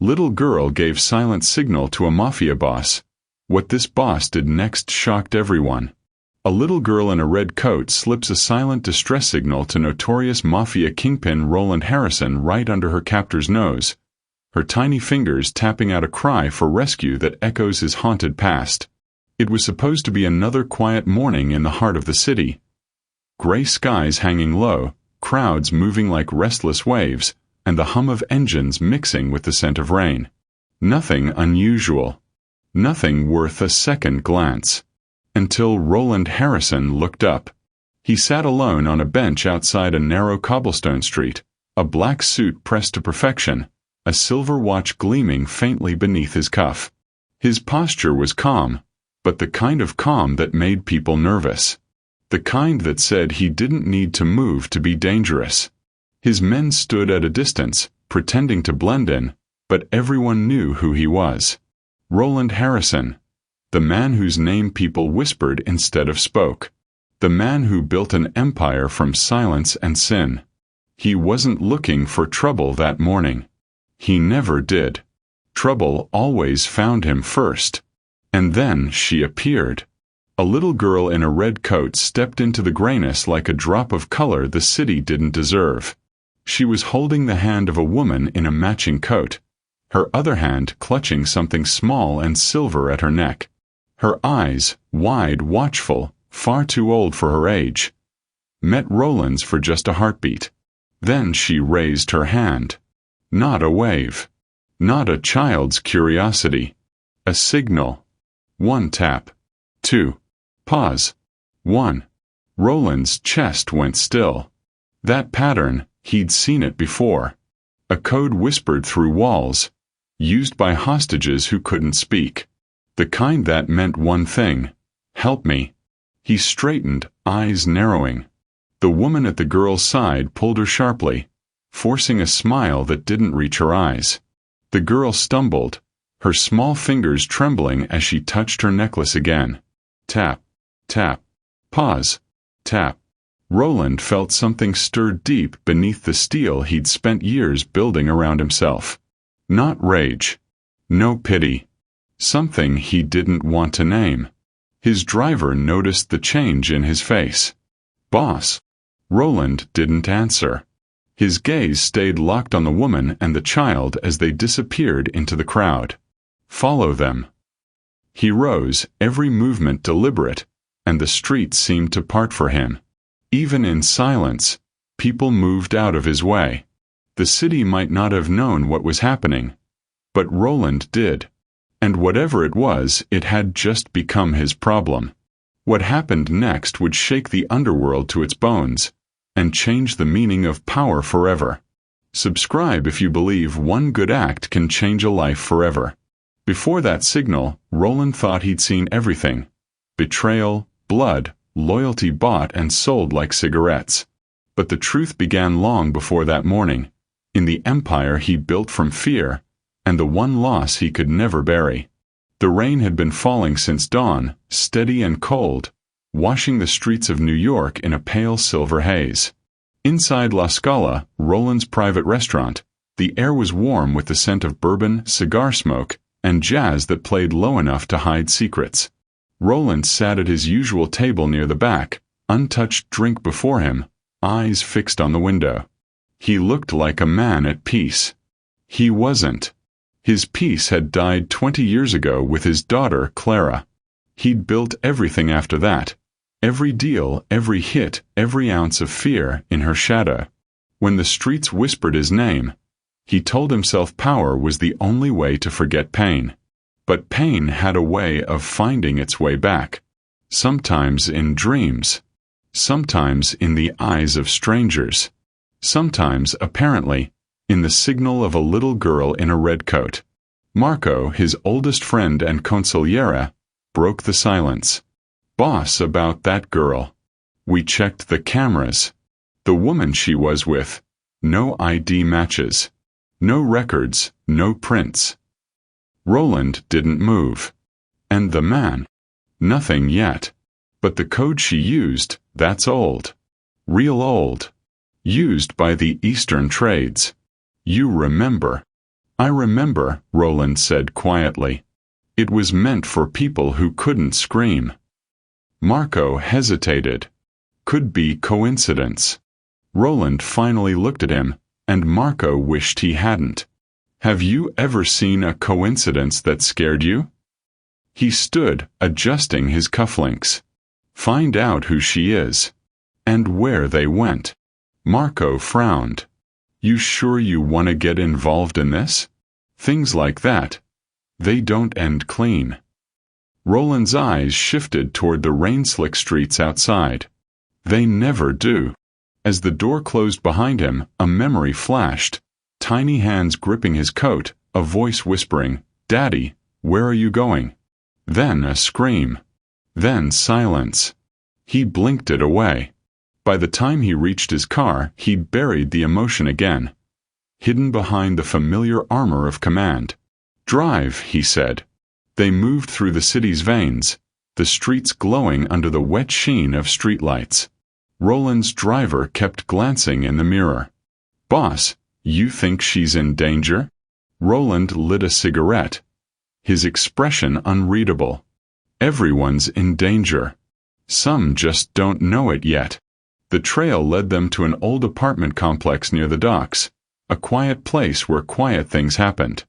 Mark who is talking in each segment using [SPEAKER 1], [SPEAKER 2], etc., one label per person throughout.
[SPEAKER 1] Little girl gave silent signal to a mafia boss. What this boss did next shocked everyone. A little girl in a red coat slips a silent distress signal to notorious mafia kingpin Roland Harrison right under her captor's nose, her tiny fingers tapping out a cry for rescue that echoes his haunted past. It was supposed to be another quiet morning in the heart of the city. Gray skies hanging low, crowds moving like restless waves, and the hum of engines mixing with the scent of rain. Nothing unusual. Nothing worth a second glance. Until Roland Harrison looked up. He sat alone on a bench outside a narrow cobblestone street, a black suit pressed to perfection, a silver watch gleaming faintly beneath his cuff. His posture was calm, but the kind of calm that made people nervous. The kind that said he didn't need to move to be dangerous. His men stood at a distance, pretending to blend in, but everyone knew who he was. Roland Harrison. The man whose name people whispered instead of spoke. The man who built an empire from silence and sin. He wasn't looking for trouble that morning. He never did. Trouble always found him first. And then she appeared. A little girl in a red coat stepped into the grayness like a drop of color the city didn't deserve. She was holding the hand of a woman in a matching coat, her other hand clutching something small and silver at her neck. Her eyes, wide, watchful, far too old for her age, met Roland's for just a heartbeat. Then she raised her hand. Not a wave. Not a child's curiosity. A signal. 1 tap. 2. Pause. 1. Roland's chest went still. That pattern, he'd seen it before. A code whispered through walls, used by hostages who couldn't speak. The kind that meant one thing: help me. He straightened, eyes narrowing. The woman at the girl's side pulled her sharply, forcing a smile that didn't reach her eyes. The girl stumbled, her small fingers trembling as she touched her necklace again. Tap, tap, pause, tap. Roland felt something stir deep beneath the steel he'd spent years building around himself. Not rage. No pity. Something he didn't want to name. His driver noticed the change in his face. Boss. Roland didn't answer. His gaze stayed locked on the woman and the child as they disappeared into the crowd. Follow them. He rose, every movement deliberate, and the street seemed to part for him. Even in silence, people moved out of his way. The city might not have known what was happening, but Roland did. And whatever it was, it had just become his problem. What happened next would shake the underworld to its bones, and change the meaning of power forever. Subscribe if you believe one good act can change a life forever. Before that signal, Roland thought he'd seen everything. Betrayal, blood, loyalty bought and sold like cigarettes. But the truth began long before that morning, in the empire he built from fear, and the one loss he could never bury. The rain had been falling since dawn, steady and cold, washing the streets of New York in a pale silver haze. Inside La Scala, Roland's private restaurant, the air was warm with the scent of bourbon, cigar smoke, and jazz that played low enough to hide secrets. Roland sat at his usual table near the back, untouched drink before him, eyes fixed on the window. He looked like a man at peace. He wasn't. His peace had died 20 years ago with his daughter, Clara. He'd built everything after that. Every deal, every hit, every ounce of fear in her shadow. When the streets whispered his name, he told himself power was the only way to forget pain. But pain had a way of finding its way back. Sometimes in dreams. Sometimes in the eyes of strangers. Sometimes, apparently, in the signal of a little girl in a red coat. Marco, his oldest friend and consigliere, broke the silence. Boss, about that girl. We checked the cameras. The woman she was with. No ID matches. No records, no prints. Roland didn't move. And the man? Nothing yet. But the code she used, that's old. Real old. Used by the Eastern trades. You remember. I remember, Roland said quietly. It was meant for people who couldn't scream. Marco hesitated. Could be coincidence. Roland finally looked at him, and Marco wished he hadn't. Have you ever seen a coincidence that scared you? He stood, adjusting his cufflinks. Find out who she is. And where they went. Marco frowned. You sure you want to get involved in this? Things like that. They don't end clean. Roland's eyes shifted toward the rain-slick streets outside. They never do. As the door closed behind him, a memory flashed. Tiny hands gripping his coat, a voice whispering, "Daddy, where are you going?" Then a scream. Then silence. He blinked it away. By the time he reached his car, he'd buried the emotion again. Hidden behind the familiar armor of command. "Drive," he said. They moved through the city's veins, the streets glowing under the wet sheen of streetlights. Roland's driver kept glancing in the mirror. "Boss, you think she's in danger?" Roland lit a cigarette. His expression unreadable. Everyone's in danger. Some just don't know it yet. The trail led them to an old apartment complex near the docks, a quiet place where quiet things happened.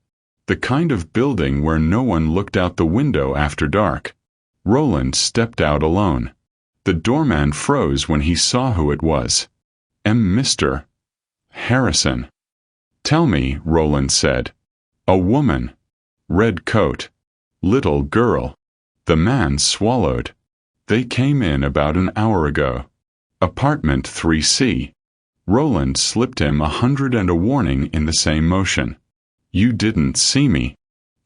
[SPEAKER 1] The kind of building where no one looked out the window after dark. Roland stepped out alone. The doorman froze when he saw who it was. Mr. Harrison. "Tell me," Roland said. "A woman. Red coat. Little girl." The man swallowed. "They came in about an hour ago. Apartment 3C. Roland slipped him 100 and a warning in the same motion. "You didn't see me."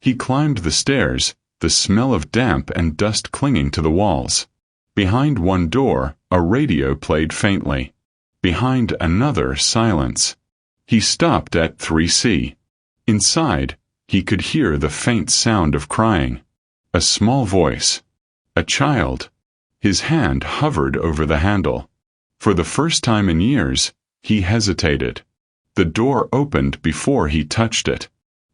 [SPEAKER 1] He climbed the stairs, the smell of damp and dust clinging to the walls. Behind one door, a radio played faintly. Behind another, silence. He stopped at 3C. Inside, he could hear the faint sound of crying. A small voice. A child. His hand hovered over the handle. For the first time in years, he hesitated. The door opened before he touched it.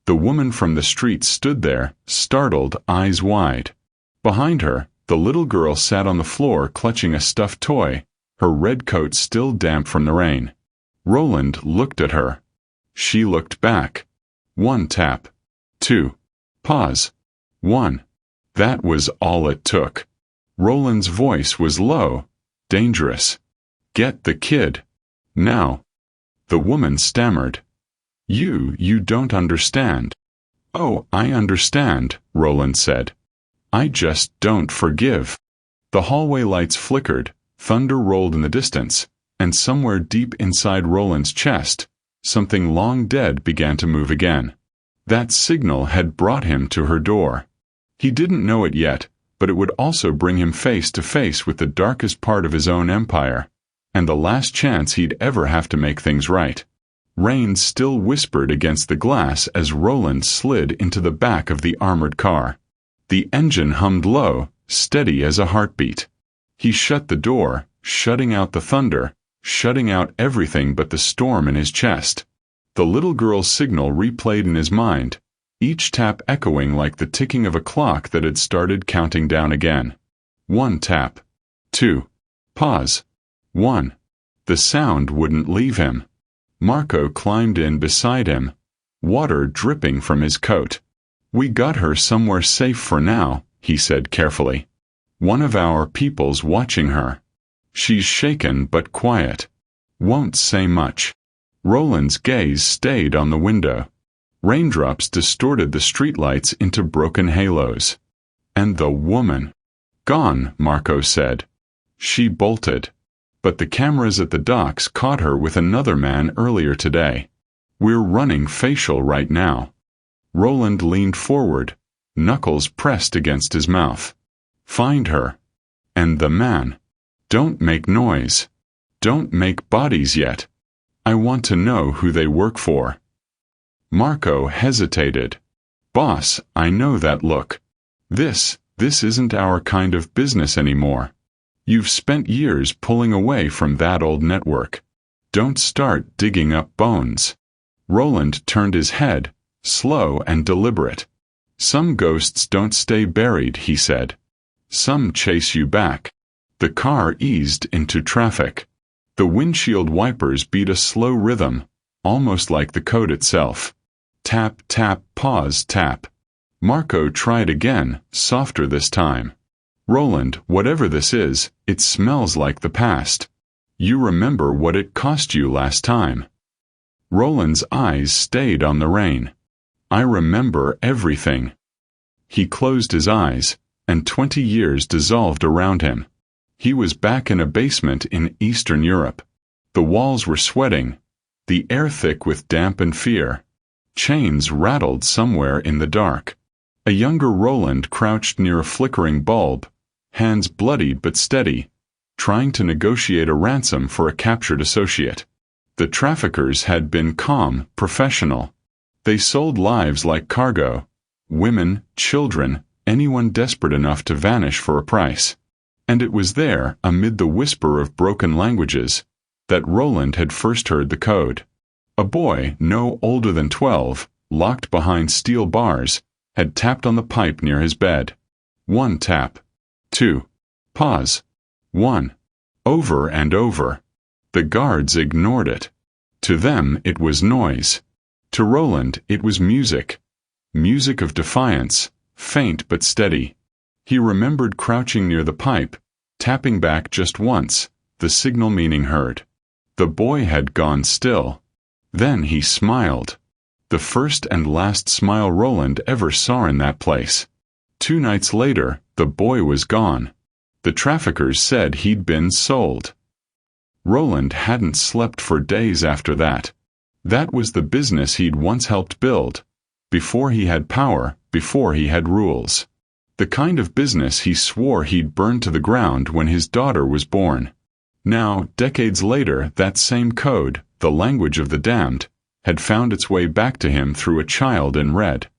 [SPEAKER 1] The woman from the street stood there, startled, eyes wide. Behind her, the little girl sat on the floor clutching a stuffed toy, her red coat still damp from the rain. Roland looked at her. She looked back. 1 tap. 2. Pause. 1. That was all it took. Roland's voice was low, dangerous. "Get the kid. Now." The woman stammered. You don't understand." "Oh, I understand," Roland said. "I just don't forgive." The hallway lights flickered, thunder rolled in the distance, and somewhere deep inside Roland's chest, something long dead began to move again. That signal had brought him to her door. He didn't know it yet, but it would also bring him face to face with the darkest part of his own empire, and the last chance he'd ever have to make things right. Rain still whispered against the glass as Roland slid into the back of the armored car. The engine hummed low, steady as a heartbeat. He shut the door, shutting out the thunder, shutting out everything but the storm in his chest. The little girl's signal replayed in his mind, each tap echoing like the ticking of a clock that had started counting down again. 1 tap. 2. Pause. 1. The sound wouldn't leave him. Marco climbed in beside him, water dripping from his coat. "We got her somewhere safe for now," he said carefully. "One of our people's watching her. She's shaken but quiet. Won't say much." Roland's gaze stayed on the window. Raindrops distorted the streetlights into broken halos. "And the woman." "Gone," Marco said. "She bolted. But the cameras at the docks caught her with another man earlier today. We're running facial right now." Roland leaned forward, knuckles pressed against his mouth. "Find her. And the man. Don't make noise. Don't make bodies yet. I want to know who they work for." Marco hesitated. "Boss, I know that look. This isn't our kind of business anymore. You've spent years pulling away from that old network. Don't start digging up bones." Roland turned his head, slow and deliberate. Some ghosts don't stay buried, he said. Some chase you back. The car eased into traffic. The windshield wipers beat a slow rhythm, almost like the code itself. Tap, tap, pause, tap. Marco tried again, softer this time. Roland, whatever this is, it smells like the past. You remember what it cost you last time. Roland's eyes stayed on the rain. I remember everything. He closed his eyes, and 20 years dissolved around him. He was back in a basement in Eastern Europe. The walls were sweating, the air thick with damp and fear. Chains rattled somewhere in the dark. A younger Roland crouched near a flickering bulb, hands bloodied but steady, trying to negotiate a ransom for a captured associate. The traffickers had been calm, professional. They sold lives like cargo, women, children, anyone desperate enough to vanish for a price. And it was there, amid the whisper of broken languages, that Roland had first heard the code. A boy, no older than 12, locked behind steel bars, had tapped on the pipe near his bed. 1 tap. 2. Pause. 1. Over and over. The guards ignored it. To them it was noise. To Roland it was music. Music of defiance, faint but steady. He remembered crouching near the pipe, tapping back just once, the signal meaning heard. The boy had gone still. Then he smiled. The first and last smile Roland ever saw in that place. 2 nights later, the boy was gone. The traffickers said he'd been sold. Roland hadn't slept for days after that. That was the business he'd once helped build. Before he had power, before he had rules. The kind of business he swore he'd burn to the ground when his daughter was born. Now, decades later, that same code, the language of the damned, had found its way back to him through a child in red.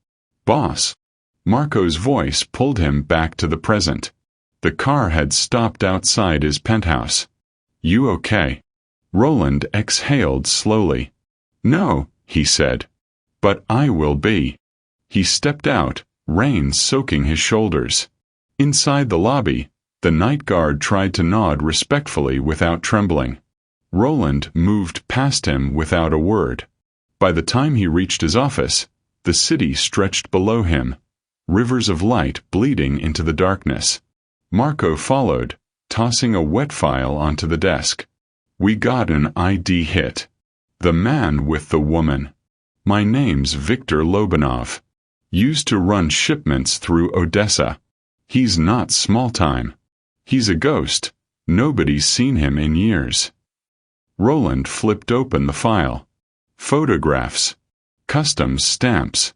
[SPEAKER 1] Boss. Marco's voice pulled him back to the present. The car had stopped outside his penthouse. You okay? Roland exhaled slowly. No, he said. But I will be. He stepped out, rain soaking his shoulders. Inside the lobby, the night guard tried to nod respectfully without trembling. Roland moved past him without a word. By the time he reached his office, the city stretched below him, rivers of light bleeding into the darkness. Marco followed, tossing a wet file onto the desk. We got an ID hit. The man with the woman. My name's Viktor Lobanov. Used to run shipments through Odessa. He's not small time. He's a ghost. Nobody's seen him in years. Roland flipped open the file. Photographs. Customs stamps.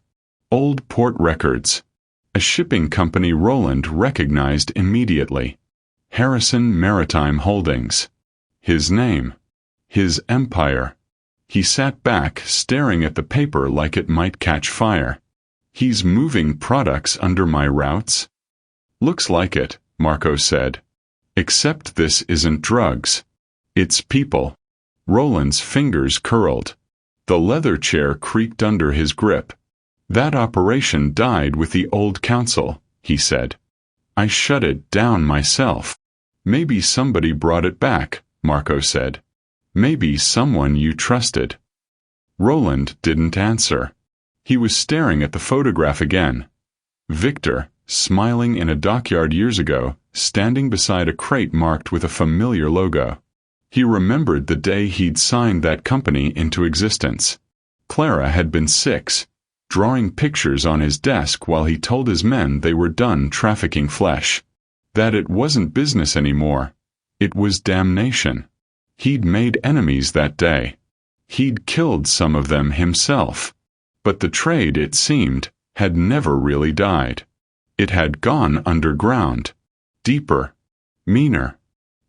[SPEAKER 1] Old port records. A shipping company Roland recognized immediately. Harrison Maritime Holdings. His name. His empire. He sat back, staring at the paper like it might catch fire. He's moving products under my routes? Looks like it, Marco said. Except this isn't drugs. It's people. Roland's fingers curled. The leather chair creaked under his grip. That operation died with the old council, he said. I shut it down myself. Maybe somebody brought it back, Marco said. Maybe someone you trusted. Roland didn't answer. He was staring at the photograph again. Victor, smiling in a dockyard years ago, standing beside a crate marked with a familiar logo. He remembered the day he'd signed that company into existence. Clara had been 6, drawing pictures on his desk while he told his men they were done trafficking flesh. That it wasn't business anymore. It was damnation. He'd made enemies that day. He'd killed some of them himself. But the trade, it seemed, had never really died. It had gone underground. Deeper. Meaner.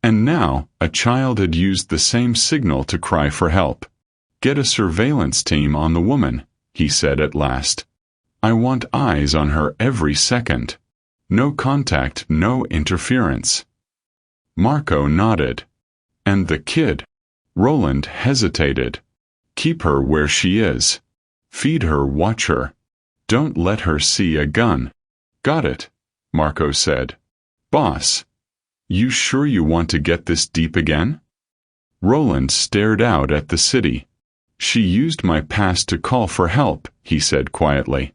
[SPEAKER 1] And now, a child had used the same signal to cry for help. Get a surveillance team on the woman, he said at last. I want eyes on her every second. No contact, no interference. Marco nodded. And the kid? Roland hesitated. Keep her where she is. Feed her, watch her. Don't let her see a gun. Got it, Marco said. Boss, you sure you want to get this deep again? Roland stared out at the city. She used my past to call for help, he said quietly.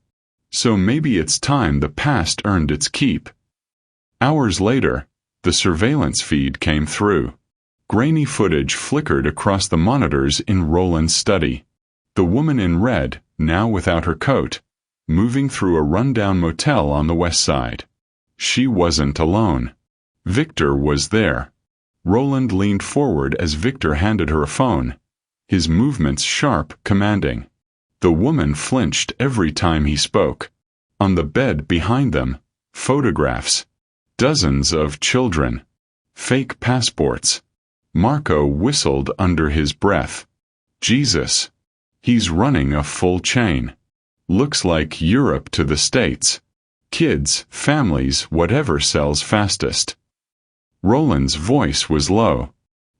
[SPEAKER 1] So maybe it's time the past earned its keep. Hours later, the surveillance feed came through. Grainy footage flickered across the monitors in Roland's study. The woman in red, now without her coat, moving through a rundown motel on the west side. She wasn't alone. Victor was there. Roland leaned forward as Victor handed her a phone, his movements sharp, commanding. The woman flinched every time he spoke. On the bed behind them, photographs. Dozens of children. Fake passports. Marco whistled under his breath. Jesus. He's running a full chain. Looks like Europe to the States. Kids, families, whatever sells fastest. Roland's voice was low.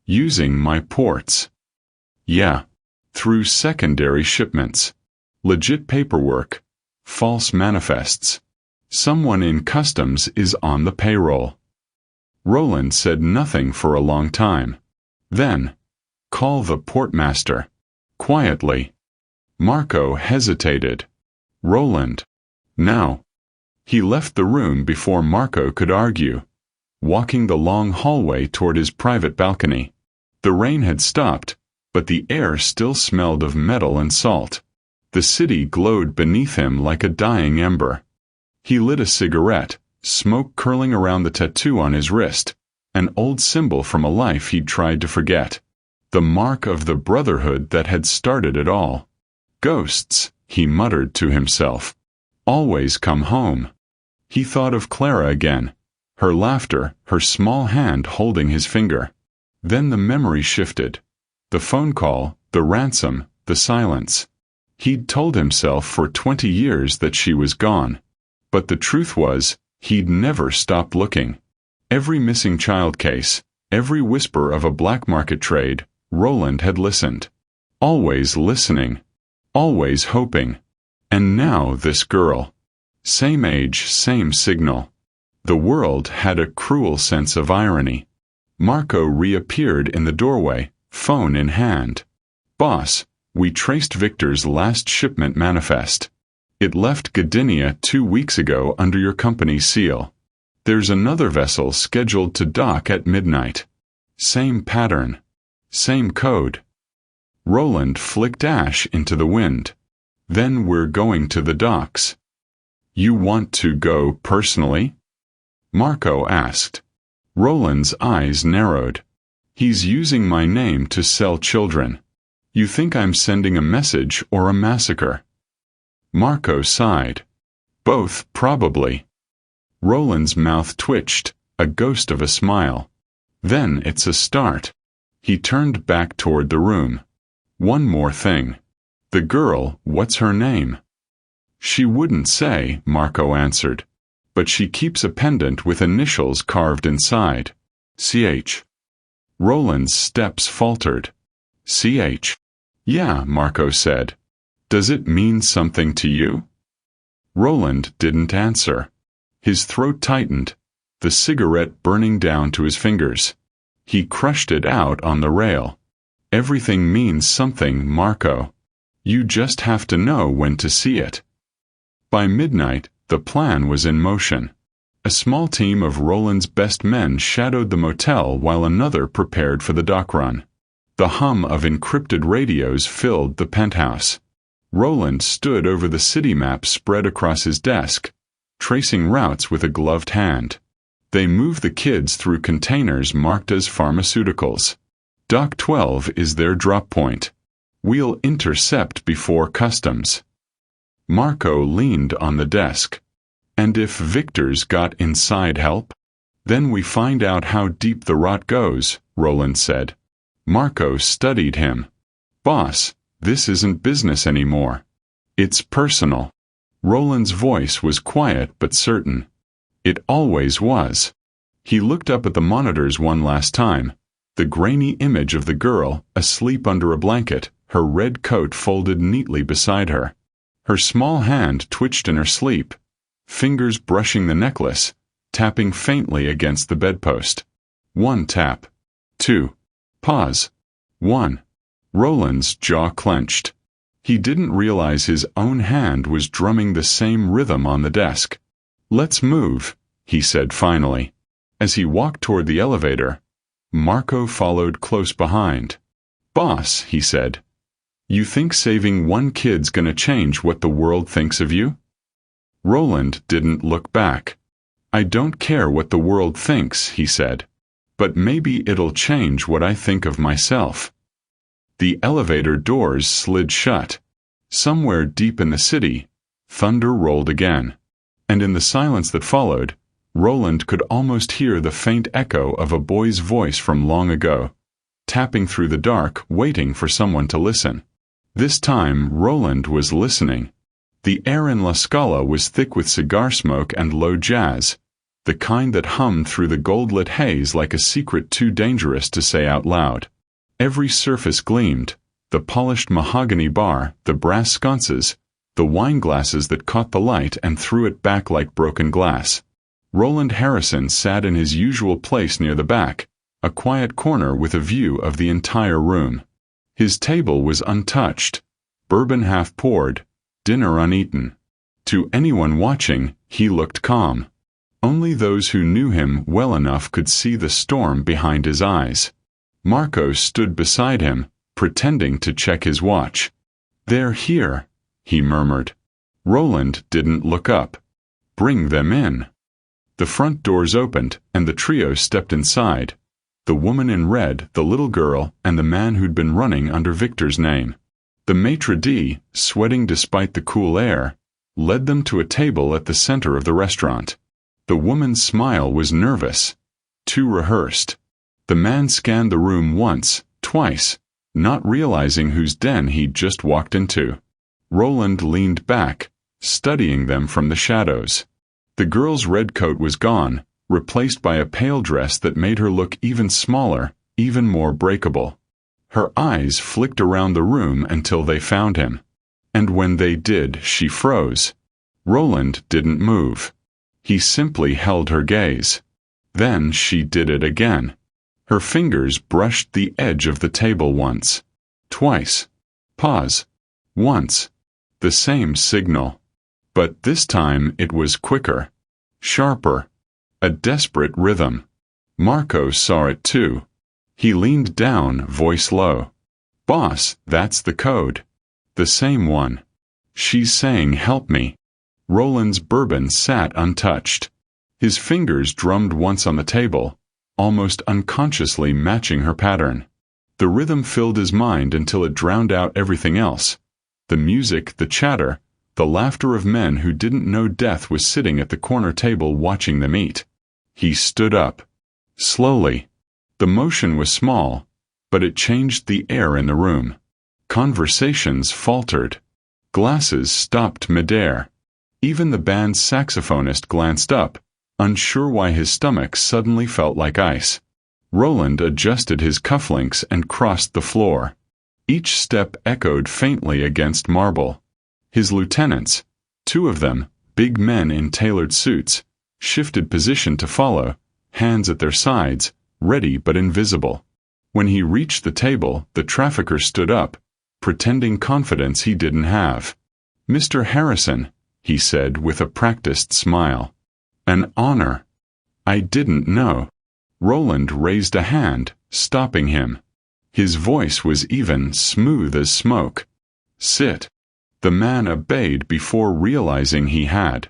[SPEAKER 1] Using my ports. Yeah. Through secondary shipments. Legit paperwork. False manifests. Someone in customs is on the payroll. Roland said nothing for a long time. Then, call the portmaster. Quietly. Marco hesitated. Roland. Now. He left the room before Marco could argue, walking the long hallway toward his private balcony. The rain had stopped, but the air still smelled of metal and salt. The city glowed beneath him like a dying ember. He lit a cigarette, smoke curling around the tattoo on his wrist, an old symbol from a life he'd tried to forget. The mark of the brotherhood that had started it all. Ghosts, he muttered to himself. Always come home. He thought of Clara again, her laughter, her small hand holding his finger. Then the memory shifted. The phone call, the ransom, the silence. He'd told himself for 20 years that she was gone. But the truth was, he'd never stopped looking. Every missing child case, every whisper of a black market trade, Roland had listened. Always listening. Always hoping. And now this girl. Same age, same signal. The world had a cruel sense of irony. Marco reappeared in the doorway, phone in hand. Boss, we traced Victor's last shipment manifest. It left Gdynia 2 weeks ago under your company's seal. There's another vessel scheduled to dock at midnight. Same pattern. Same code. Roland flicked ash into the wind. Then we're going to the docks. You want to go personally? Marco asked. Roland's eyes narrowed. He's using my name to sell children. You think I'm sending a message or a massacre? Marco sighed. Both, probably. Roland's mouth twitched, a ghost of a smile. Then it's a start. He turned back toward the room. One more thing. The girl, what's her name? She wouldn't say, Marco answered. But she keeps a pendant with initials carved inside. CH. Roland's steps faltered. CH. Yeah, Marco said. Does it mean something to you? Roland didn't answer. His throat tightened, the cigarette burning down to his fingers. He crushed it out on the rail. Everything means something, Marco. You just have to know when to see it. By midnight, the plan was in motion. A small team of Roland's best men shadowed the motel while another prepared for the dock run. The hum of encrypted radios filled the penthouse. Roland stood over the city map spread across his desk, tracing routes with a gloved hand. They moved the kids through containers marked as pharmaceuticals. Dock 12 is their drop point. We'll intercept before customs. Marco leaned on the desk. And if Victor's got inside help? Then we find out how deep the rot goes, Roland said. Marco studied him. Boss, this isn't business anymore. It's personal. Roland's voice was quiet but certain. It always was. He looked up at the monitors one last time. The grainy image of the girl, asleep under a blanket, her red coat folded neatly beside her. Her small hand twitched in her sleep, fingers brushing the necklace, tapping faintly against the bedpost. 1 tap. 2. Pause. 1. Roland's jaw clenched. He didn't realize his own hand was drumming the same rhythm on the desk. "Let's move," he said finally. As he walked toward the elevator, Marco followed close behind. "Boss," he said, "you think saving one kid's gonna change what the world thinks of you?" Roland didn't look back. "I don't care what the world thinks," he said, "but maybe it'll change what I think of myself." The elevator doors slid shut. Somewhere deep in the city, thunder rolled again. And in the silence that followed, Roland could almost hear the faint echo of a boy's voice from long ago, tapping through the dark, waiting for someone to listen. This time, Roland was listening. The air in La Scala was thick with cigar smoke and low jazz, the kind that hummed through the gold-lit haze like a secret too dangerous to say out loud. Every surface gleamed, the polished mahogany bar, the brass sconces, the wine glasses that caught the light and threw it back like broken glass. Roland Harrison sat in his usual place near the back, a quiet corner with a view of the entire room. His table was untouched, bourbon half poured, dinner uneaten. To anyone watching, he looked calm. Only those who knew him well enough could see the storm behind his eyes. Marco stood beside him, pretending to check his watch. "They're here," he murmured. Roland didn't look up. "Bring them in." The front doors opened, and the trio stepped inside. The woman in red, the little girl, and the man who'd been running under Victor's name. The maitre d', sweating despite the cool air, led them to a table at the center of the restaurant. The woman's smile was nervous, too rehearsed. The man scanned the room once, twice, not realizing whose den he'd just walked into. Roland leaned back, studying them from the shadows. The girl's red coat was gone, replaced by a pale dress that made her look even smaller, even more breakable. Her eyes flicked around the room until they found him. And when they did, she froze. Roland didn't move. He simply held her gaze. Then she did it again. Her fingers brushed the edge of the table once. Twice. Pause. Once. The same signal. But this time it was quicker. Sharper. A desperate rhythm. Marco saw it too. He leaned down, voice low. "Boss, that's the code. The same one. She's saying help me." Roland's bourbon sat untouched. His fingers drummed once on the table, almost unconsciously matching her pattern. The rhythm filled his mind until it drowned out everything else. The music, the chatter, the laughter of men who didn't know death was sitting at the corner table watching them eat. He stood up. Slowly. The motion was small, but it changed the air in the room. Conversations faltered. Glasses stopped midair. Even the band's saxophonist glanced up, unsure why his stomach suddenly felt like ice. Roland adjusted his cufflinks and crossed the floor. Each step echoed faintly against marble. His lieutenants, 2 of them, big men in tailored suits, shifted position to follow, hands at their sides, ready but invisible. When he reached the table, the trafficker stood up, pretending confidence he didn't have. "Mr. Harrison," he said with a practiced smile. "An honor." "I didn't know." Roland raised a hand, stopping him. His voice was even, smooth as smoke. "Sit." The man obeyed before realizing he had.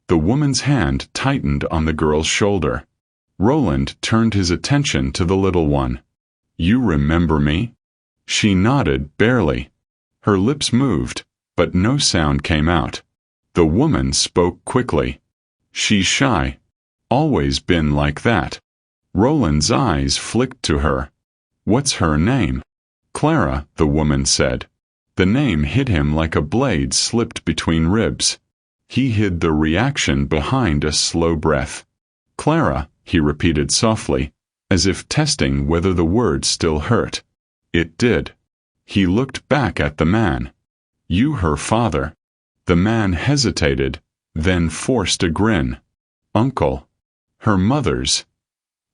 [SPEAKER 1] The woman's hand tightened on the girl's shoulder. Roland turned his attention to the little one. "You remember me?" She nodded, barely. Her lips moved, but no sound came out. The woman spoke quickly. "She's shy. Always been like that." Roland's eyes flicked to her. "What's her name?" "Clara," the woman said. The name hit him like a blade slipped between ribs. He hid the reaction behind a slow breath. "Clara," he repeated softly, as if testing whether the word still hurt. It did. He looked back at the man. "You her father?" The man hesitated, then forced a grin. Uncle. Her mother's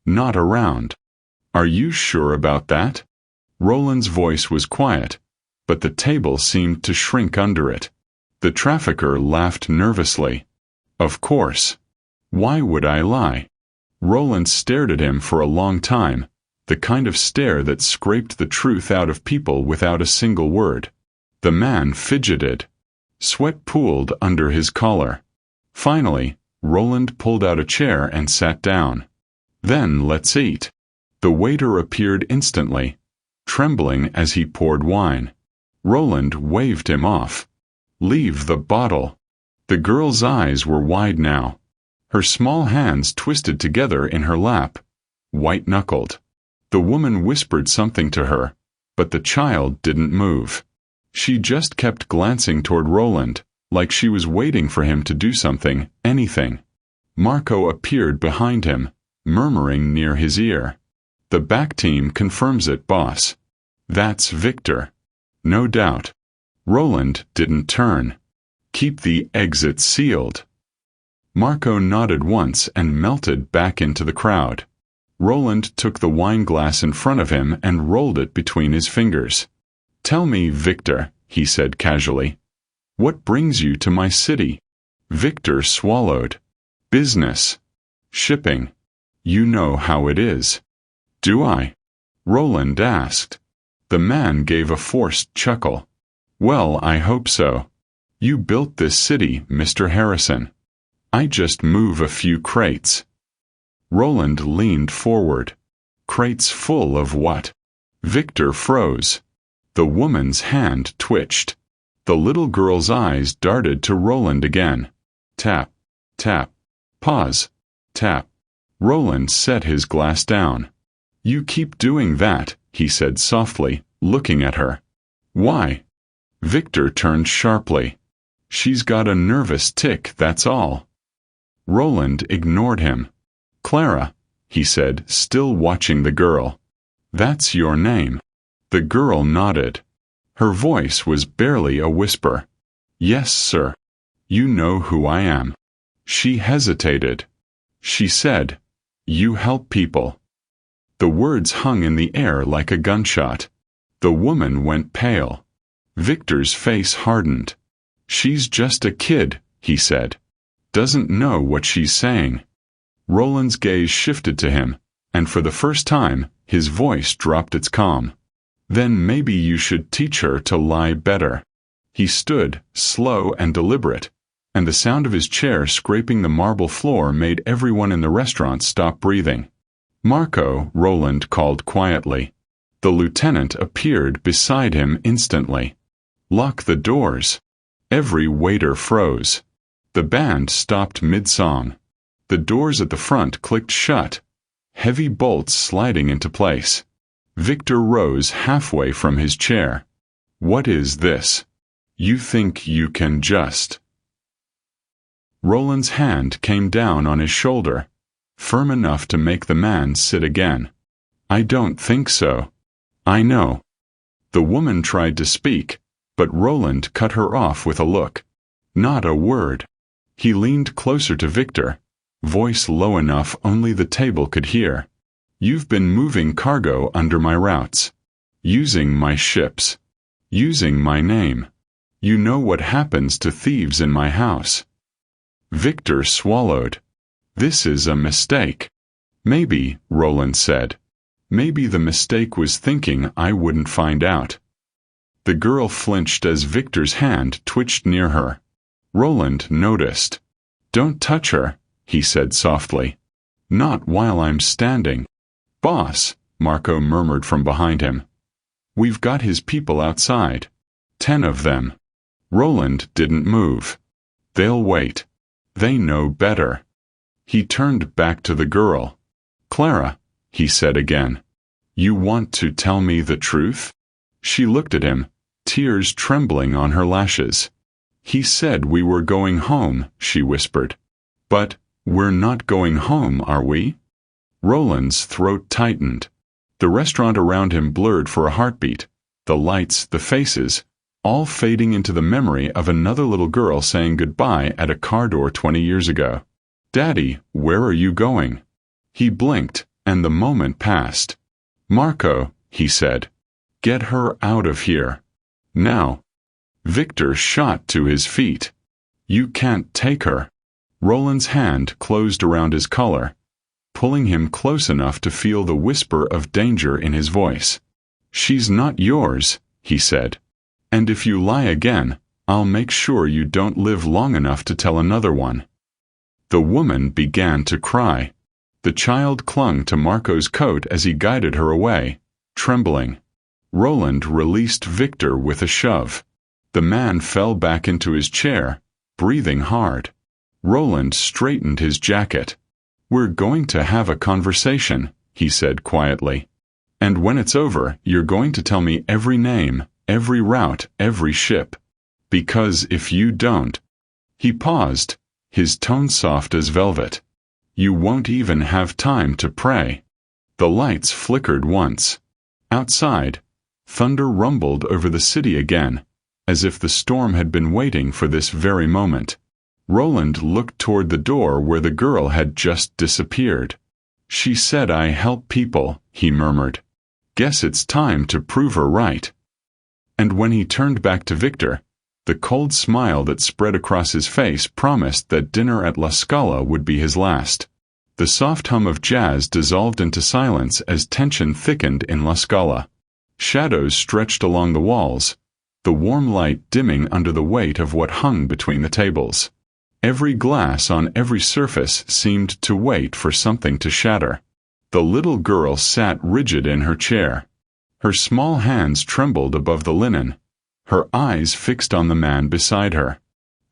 [SPEAKER 1] not around. Are you sure about that? Roland's voice was quiet, but the table seemed to shrink under it. The trafficker laughed nervously. Of course. Why would I lie? Roland stared at him for a long time, the kind of stare that scraped the truth out of people without a single word. The man fidgeted. Sweat pooled under his collar. Finally, Roland pulled out a chair and sat down. Then let's eat. The waiter appeared instantly, trembling as he poured wine. Roland waved him off. Leave the bottle. The girl's eyes were wide now. Her small hands twisted together in her lap, white-knuckled. The woman whispered something to her, but the child didn't move. She just kept glancing toward Roland, like she was waiting for him to do something, anything. Marco appeared behind him, murmuring near his ear. The back team confirms it, boss. That's Victor. No doubt. Roland didn't turn. Keep the exit sealed. Marco nodded once and melted back into the crowd. Roland took the wine glass in front of him and rolled it between his fingers. Tell me, Victor, he said casually. What brings you to my city? Victor swallowed. Business. Shipping. You know how it is. Do I? Roland asked. The man gave a forced chuckle. Well, I hope so. You built this city, Mr. Harrison. I just move a few crates. Roland leaned forward. Crates full of what? Victor froze. The woman's hand twitched. The little girl's eyes darted to Roland again. Tap, tap, pause, tap. Roland set his glass down. You keep doing that, he said softly, looking at her. Why? Victor turned sharply. She's got a nervous tic, that's all. Roland ignored him. Clara, he said, still watching the girl. That's your name. The girl nodded. Her voice was barely a whisper. Yes, sir. You know who I am. She hesitated. She said, You help people. The words hung in the air like a gunshot. The woman went pale. Victor's face hardened. She's just a kid, he said. Doesn't know what she's saying. Roland's gaze shifted to him, and for the first time, his voice dropped its calm. Then maybe you should teach her to lie better. He stood, slow and deliberate, and the sound of his chair scraping the marble floor made everyone in the restaurant stop breathing. Marco, Roland called quietly. The lieutenant appeared beside him instantly. Lock the doors. Every waiter froze. The band stopped mid-song. The doors at the front clicked shut, heavy bolts sliding into place. Victor rose halfway from his chair. What is this? You think you can just... Roland's hand came down on his shoulder, firm enough to make the man sit again. I don't think so. I know. The woman tried to speak, but Roland cut her off with a look. Not a word. He leaned closer to Victor, voice low enough only the table could hear. You've been moving cargo under my routes, using my ships, using my name. You know what happens to thieves in my house. Victor swallowed. This is a mistake. Maybe, Roland said. Maybe the mistake was thinking I wouldn't find out. The girl flinched as Victor's hand twitched near her. Roland noticed. Don't touch her, he said softly. Not while I'm standing. Boss, Marco murmured from behind him. We've got his people outside. 10 of them. Roland didn't move. They'll wait. They know better. He turned back to the girl. Clara, he said again. You want to tell me the truth? She looked at him, tears trembling on her lashes. He said we were going home, she whispered. But, we're not going home, are we? Roland's throat tightened. The restaurant around him blurred for a heartbeat. The lights, the faces, all fading into the memory of another little girl saying goodbye at a car door 20 years ago. "Daddy, where are you going?" He blinked, and the moment passed. "Marco," he said. "Get her out of here. Now." Victor shot to his feet. "You can't take her." Roland's hand closed around his collar, pulling him close enough to feel the whisper of danger in his voice. "She's not yours," he said. "And if you lie again, I'll make sure you don't live long enough to tell another one." The woman began to cry. The child clung to Marco's coat as he guided her away, trembling. Roland released Victor with a shove. The man fell back into his chair, breathing hard. Roland straightened his jacket. "We're going to have a conversation," he said quietly. "And when it's over, you're going to tell me every name, every route, every ship. Because if you don't—" He paused, his tone soft as velvet. "You won't even have time to pray." The lights flickered once. Outside, thunder rumbled over the city again, as if the storm had been waiting for this very moment. Roland looked toward the door where the girl had just disappeared. "She said I help people," he murmured. "Guess it's time to prove her right." And when he turned back to Victor, the cold smile that spread across his face promised that dinner at La Scala would be his last. The soft hum of jazz dissolved into silence as tension thickened in La Scala. Shadows stretched along the walls, the warm light dimming under the weight of what hung between the tables. Every glass on every surface seemed to wait for something to shatter. The little girl sat rigid in her chair. Her small hands trembled above the linen, her eyes fixed on the man beside her.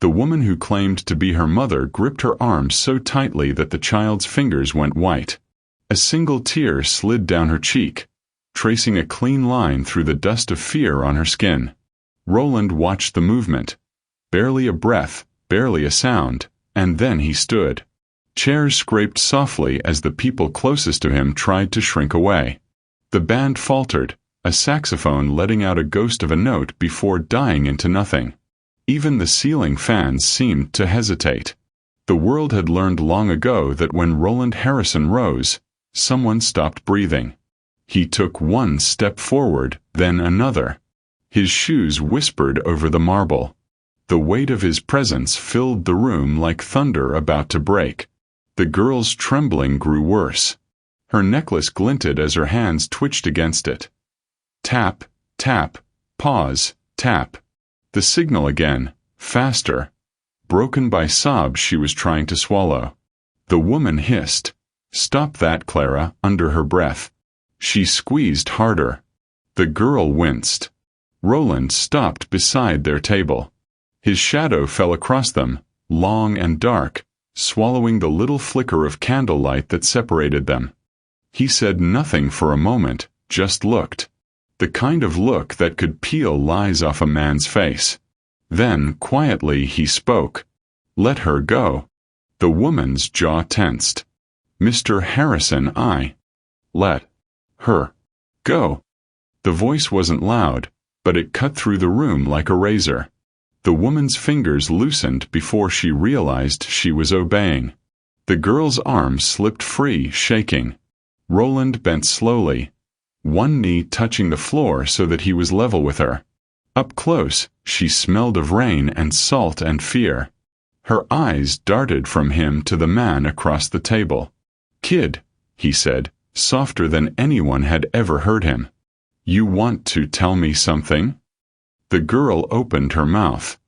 [SPEAKER 1] The woman who claimed to be her mother gripped her arms so tightly that the child's fingers went white. A single tear slid down her cheek, tracing a clean line through the dust of fear on her skin. Roland watched the movement. Barely a breath, barely a sound, and then he stood. Chairs scraped softly as the people closest to him tried to shrink away. The band faltered, a saxophone letting out a ghost of a note before dying into nothing. Even the ceiling fans seemed to hesitate. The world had learned long ago that when Roland Harrison rose, someone stopped breathing. He took one step forward, then another. His shoes whispered over the marble. The weight of his presence filled the room like thunder about to break. The girl's trembling grew worse. Her necklace glinted as her hands twitched against it. Tap, tap, pause, tap. The signal again, faster, broken by sobs she was trying to swallow. The woman hissed, "Stop that, Clara," under her breath. She squeezed harder. The girl winced. Roland stopped beside their table. His shadow fell across them, long and dark, swallowing the little flicker of candlelight that separated them. He said nothing for a moment, just looked. The kind of look that could peel lies off a man's face. Then, quietly, he spoke. "Let her go." The woman's jaw tensed. "Mr. Harrison, let her go." The voice wasn't loud, but it cut through the room like a razor. The woman's fingers loosened before she realized she was obeying. The girl's arm slipped free, shaking. Roland bent slowly, one knee touching the floor so that he was level with her. Up close, she smelled of rain and salt and fear. Her eyes darted from him to the man across the table. "Kid," he said, softer than anyone had ever heard him. "You want to tell me something?" The girl opened her mouth.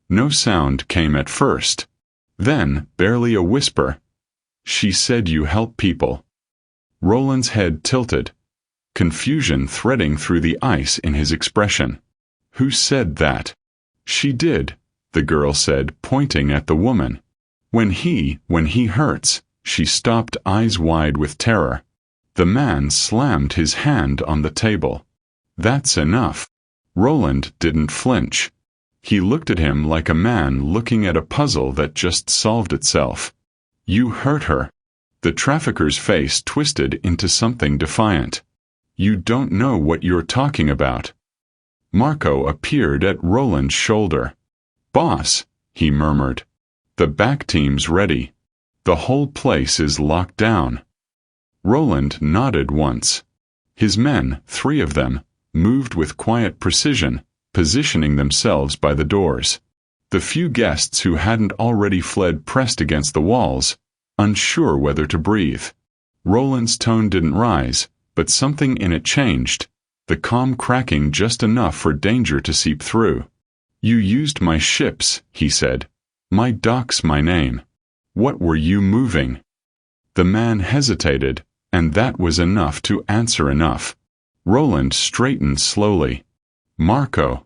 [SPEAKER 1] No sound came at first. Then, barely a whisper. "She said you help people." Roland's head tilted, confusion threading through the ice in his expression. "Who said that?" "She did," the girl said, pointing at the woman. When he hurts," she stopped, eyes wide with terror. The man slammed his hand on the table. "That's enough." Roland didn't flinch. He looked at him like a man looking at a puzzle that just solved itself. "You hurt her." The trafficker's face twisted into something defiant. "You don't know what you're talking about." Marco appeared at Roland's shoulder. "Boss," he murmured. "The back team's ready. The whole place is locked down." Roland nodded once. His men, 3 of them, moved with quiet precision, positioning themselves by the doors. The few guests who hadn't already fled pressed against the walls, unsure whether to breathe. Roland's tone didn't rise, but something in it changed, the calm cracking just enough for danger to seep through. "You used my ships," he said. "My docks, my name. What were you moving?" The man hesitated, and that was enough to answer enough. Roland straightened slowly. "Marco."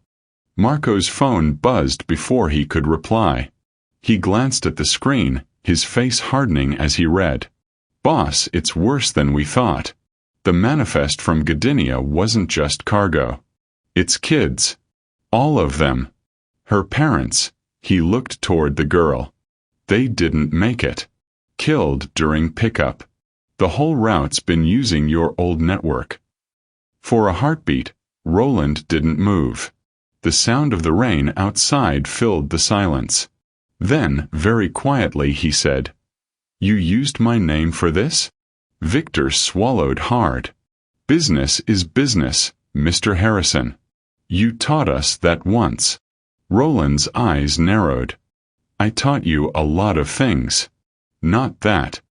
[SPEAKER 1] Marco's phone buzzed before he could reply. He glanced at the screen, his face hardening as he read. "Boss, it's worse than we thought. The manifest from Gdynia wasn't just cargo. It's kids. All of them. Her parents." He looked toward the girl. "They didn't make it. Killed during pickup. The whole route's been using your old network." For a heartbeat, Roland didn't move. The sound of the rain outside filled the silence. Then, very quietly, he said, "You used my name for this?" Victor swallowed hard. "Business is business, Mr. Harrison. You taught us that once." Roland's eyes narrowed. "I taught you a lot of things. Not that."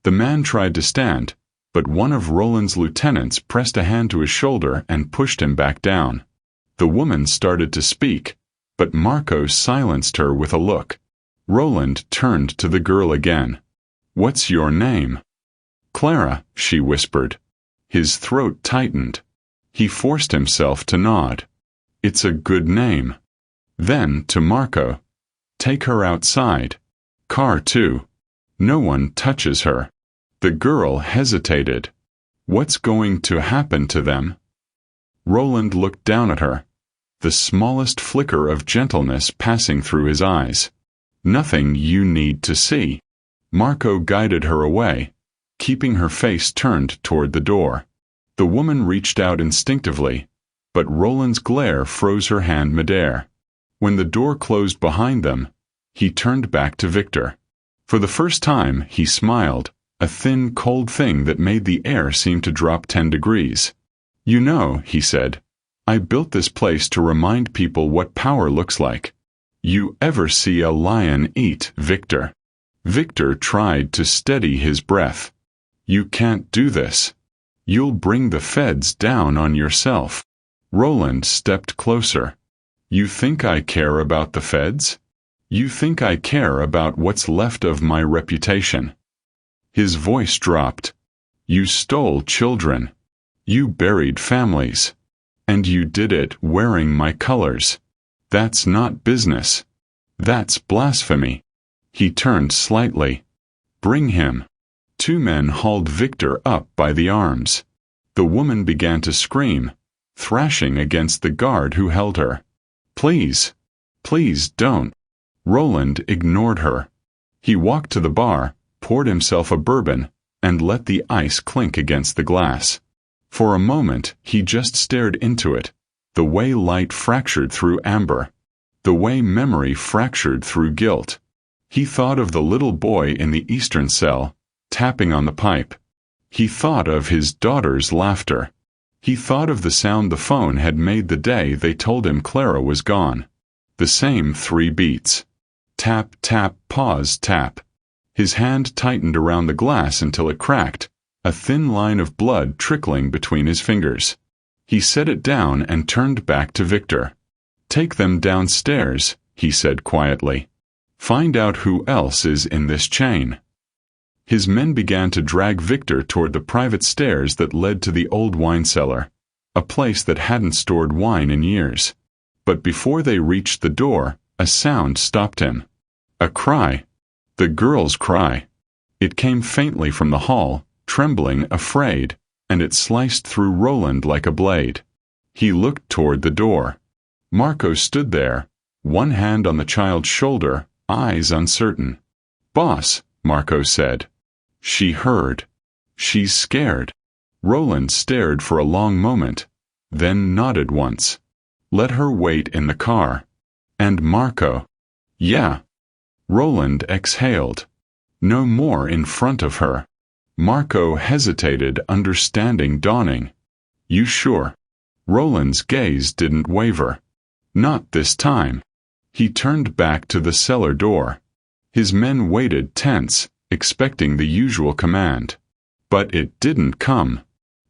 [SPEAKER 1] The man tried to stand, but one of Roland's lieutenants pressed a hand to his shoulder and pushed him back down. The woman started to speak, but Marco silenced her with a look. Roland turned to the girl again. "What's your name?" "Clara," she whispered. His throat tightened. He forced himself to nod. "It's a good name." Then, to Marco, "Take her outside. Car too. No one touches her." The girl hesitated. "What's going to happen to them?" Roland looked down at her, the smallest flicker of gentleness passing through his eyes. "Nothing you need to see." Marco guided her away, keeping her face turned toward the door. The woman reached out instinctively, but Roland's glare froze her hand midair. When the door closed behind them, he turned back to Victor. For the first time, he smiled, a thin, cold thing that made the air seem to drop 10 degrees. "You know," he said, "I built this place to remind people what power looks like. You ever see a lion eat, Victor?" Victor tried to steady his breath. "You can't do this. You'll bring the feds down on yourself." Roland stepped closer. "You think I care about the feds? You think I care about what's left of my reputation?" His voice dropped. "You stole children. You buried families. And you did it wearing my colors. That's not business. That's blasphemy." He turned slightly. "Bring him." 2 men hauled Victor up by the arms. The woman began to scream, thrashing against the guard who held her. "Please, please don't." Roland ignored her. He walked to the bar, poured himself a bourbon, and let the ice clink against the glass. For a moment, he just stared into it, the way light fractured through amber, the way memory fractured through guilt. He thought of the little boy in the eastern cell, tapping on the pipe. He thought of his daughter's laughter. He thought of the sound the phone had made the day they told him Clara was gone. The same 3 beats. Tap, tap, pause, tap. His hand tightened around the glass until it cracked, a thin line of blood trickling between his fingers. He set it down and turned back to Victor. "Take them downstairs," he said quietly. "Find out who else is in this chain." His men began to drag Victor toward the private stairs that led to the old wine cellar, a place that hadn't stored wine in years. But before they reached the door, a sound stopped him. A cry. The girl's cry. It came faintly from the hall, trembling, afraid, and it sliced through Roland like a blade. He looked toward the door. Marco stood there, one hand on the child's shoulder, eyes uncertain. "Boss," Marco said. She heard. "She's scared." Roland stared for a long moment, then nodded once. Let her wait in the car. And Marco. Yeah. Roland exhaled. No more in front of her. Marco hesitated, understanding dawning. You sure? Roland's gaze didn't waver. Not this time. He turned back to the cellar door. His men waited tense, expecting the usual command. But it didn't come.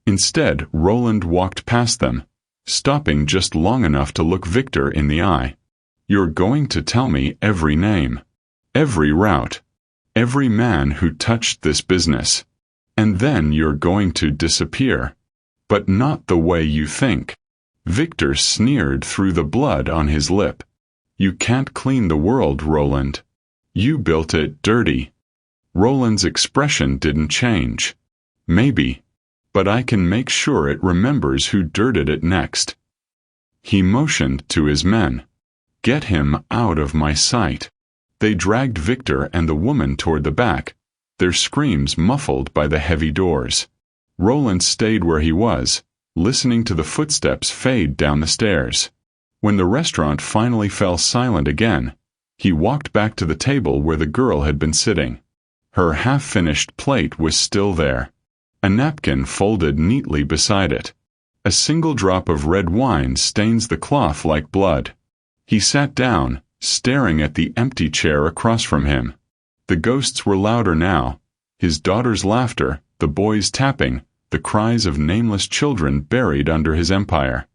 [SPEAKER 1] Instead, Roland walked past them, stopping just long enough to look Victor in the eye. You're going to tell me every name, every route, every man who touched this business. And then you're going to disappear. But not the way you think. Victor sneered through the blood on his lip. You can't clean the world, Roland. You built it dirty. Roland's expression didn't change. Maybe. But I can make sure it remembers who dirted it next. He motioned to his men. Get him out of my sight. They dragged Victor and the woman toward the back, their screams muffled by the heavy doors. Roland stayed where he was, listening to the footsteps fade down the stairs. When the restaurant finally fell silent again, he walked back to the table where the girl had been sitting. Her half-finished plate was still there. A napkin folded neatly beside it. A single drop of red wine stains the cloth like blood. He sat down, staring at the empty chair across from him. The ghosts were louder now. His daughter's laughter, the boys' tapping, the cries of nameless children buried under his empire.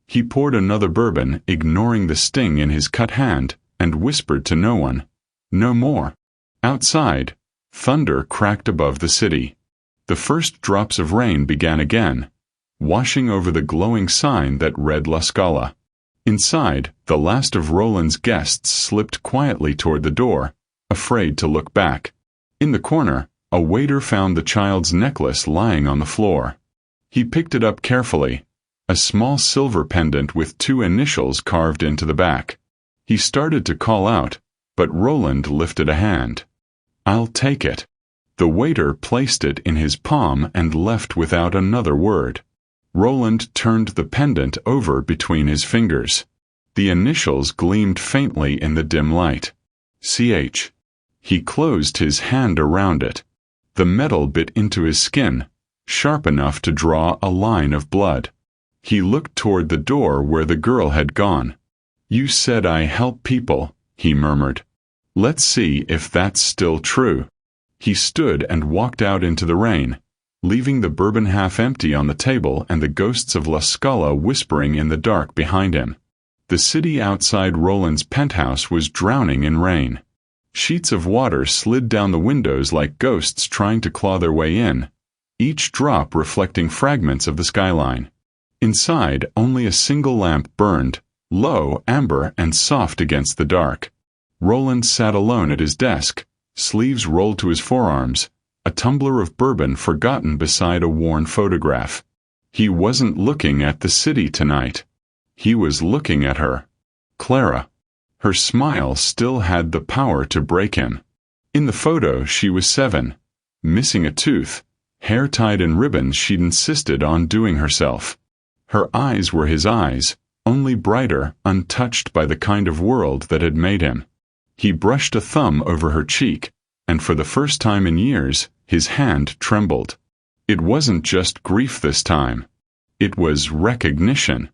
[SPEAKER 1] He poured another bourbon, ignoring the sting in his cut hand, and whispered to no one. No more. Outside, thunder cracked above the city. The first drops of rain began again, washing over the glowing sign that read La Scala. Inside, the last of Roland's guests slipped quietly toward the door, afraid to look back. In the corner, a waiter found the child's necklace lying on the floor. He picked it up carefully, a small silver pendant with 2 initials carved into the back. He started to call out, but Roland lifted a hand. I'll take it. The waiter placed it in his palm and left without another word. Roland turned the pendant over between his fingers. The initials gleamed faintly in the dim light. CH. He closed his hand around it. The metal bit into his skin, sharp enough to draw a line of blood. He looked toward the door where the girl had gone. You said I help people, he murmured. Let's see if that's still true. He stood and walked out into the rain, leaving the bourbon half empty on the table and the ghosts of La Scala whispering in the dark behind him. The city outside Roland's penthouse was drowning in rain. Sheets of water slid down the windows like ghosts trying to claw their way in, each drop reflecting fragments of the skyline. Inside, only a single lamp burned, low, amber, and soft against the dark. Roland sat alone at his desk, sleeves rolled to his forearms, a tumbler of bourbon forgotten beside a worn photograph. He wasn't looking at the city tonight. He was looking at her. Clara. Her smile still had the power to break him. In the photo, she was 7, missing a tooth, hair tied in ribbons she'd insisted on doing herself. Her eyes were his eyes, only brighter, untouched by the kind of world that had made him. He brushed a thumb over her cheek, and for the first time in years, his hand trembled. It wasn't just grief this time. It was recognition.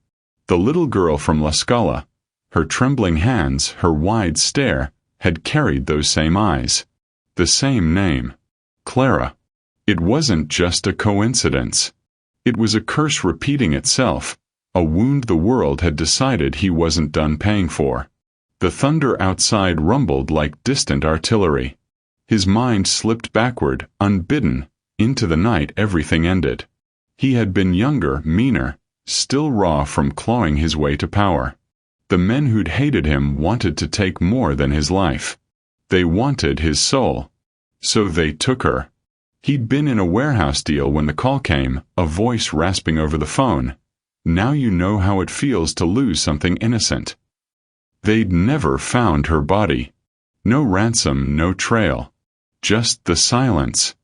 [SPEAKER 1] The little girl from La Scala, her trembling hands, her wide stare, had carried those same eyes. The same name. Clara. It wasn't just a coincidence. It was a curse repeating itself, a wound the world had decided he wasn't done paying for. The thunder outside rumbled like distant artillery. His mind slipped backward, unbidden, into the night everything ended. He had been younger, meaner, still raw from clawing his way to power. The men who'd hated him wanted to take more than his life. They wanted his soul. So they took her. He'd been in a warehouse deal when the call came, a voice rasping over the phone. Now you know how it feels to lose something innocent. They'd never found her body. No ransom, no trail. Just the silence.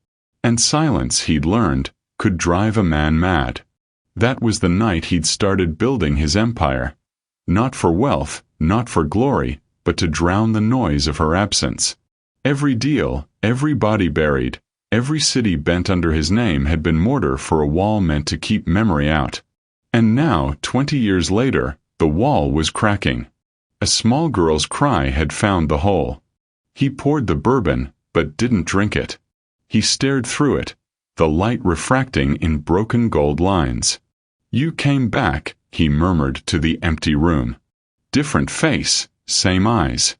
[SPEAKER 1] And silence, he'd learned, could drive a man mad. That was the night he'd started building his empire. Not for wealth, not for glory, but to drown the noise of her absence. Every deal, every body buried, every city bent under his name had been mortar for a wall meant to keep memory out. And now, 20 years later, the wall was cracking. A small girl's cry had found the hole. He poured the bourbon, but didn't drink it. He stared through it, the light refracting in broken gold lines. "You came back," he murmured to the empty room. "Different face, same eyes.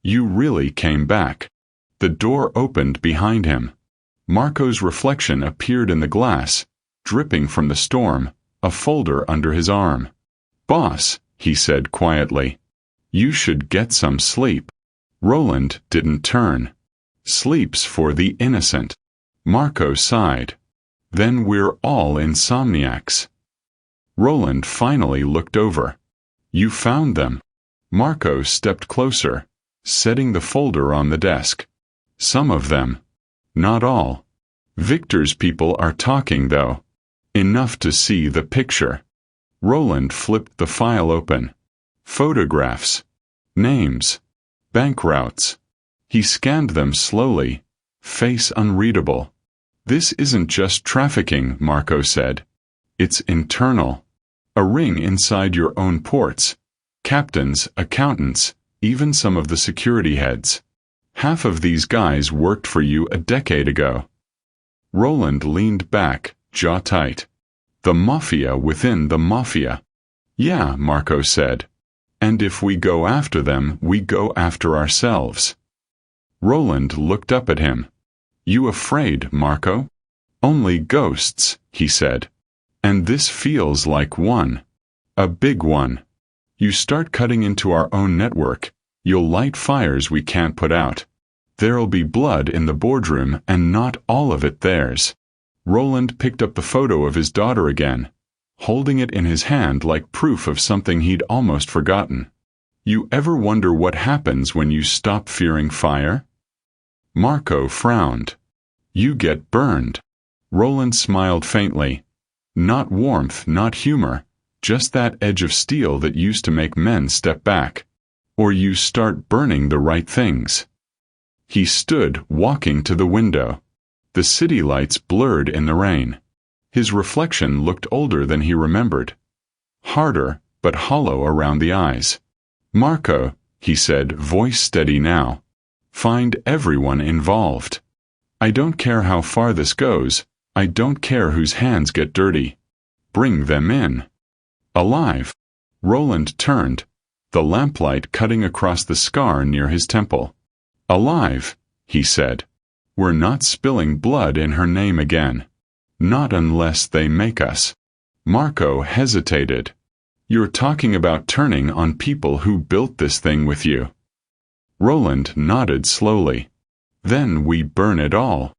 [SPEAKER 1] You really came back." The door opened behind him. Marco's reflection appeared in the glass, dripping from the storm, a folder under his arm. "Boss," he said quietly, "you should get some sleep." Roland didn't turn. "Sleep's for the innocent." Marco sighed. "Then we're all insomniacs." Roland finally looked over. "You found them." Marco stepped closer, setting the folder on the desk. "Some of them. Not all. Victor's people are talking, though. Enough to see the picture." Roland flipped the file open. Photographs. Names. Bank routes. He scanned them slowly, face unreadable. "This isn't just trafficking," Marco said. "It's internal. A ring inside your own ports. Captains, accountants, even some of the security heads. Half of these guys worked for you a decade ago." Roland leaned back, jaw tight. "The Mafia within the Mafia." "Yeah," Marco said. "And if we go after them, we go after ourselves." Roland looked up at him. "You afraid, Marco?" "Only ghosts," he said. "And this feels like one. A big one. You start cutting into our own network, you'll light fires we can't put out. There'll be blood in the boardroom and not all of it theirs." Roland picked up the photo of his daughter again, holding it in his hand like proof of something he'd almost forgotten. "You ever wonder what happens when you stop fearing fire?" Marco frowned. "You get burned." Roland smiled faintly. Not warmth, not humor, just that edge of steel that used to make men step back. Or you start burning the right things. He stood, walking to the window. The city lights blurred in the rain. His reflection looked older than he remembered. Harder, but hollow around the eyes. "Marco," he said, voice steady now. "Find everyone involved. I don't care how far this goes, I don't care whose hands get dirty. Bring them in. Alive." Roland turned, the lamplight cutting across the scar near his temple. "Alive," he said. "We're not spilling blood in her name again. Not unless they make us." Marco hesitated. "You're talking about turning on people who built this thing with you." Roland nodded slowly. "Then we burn it all."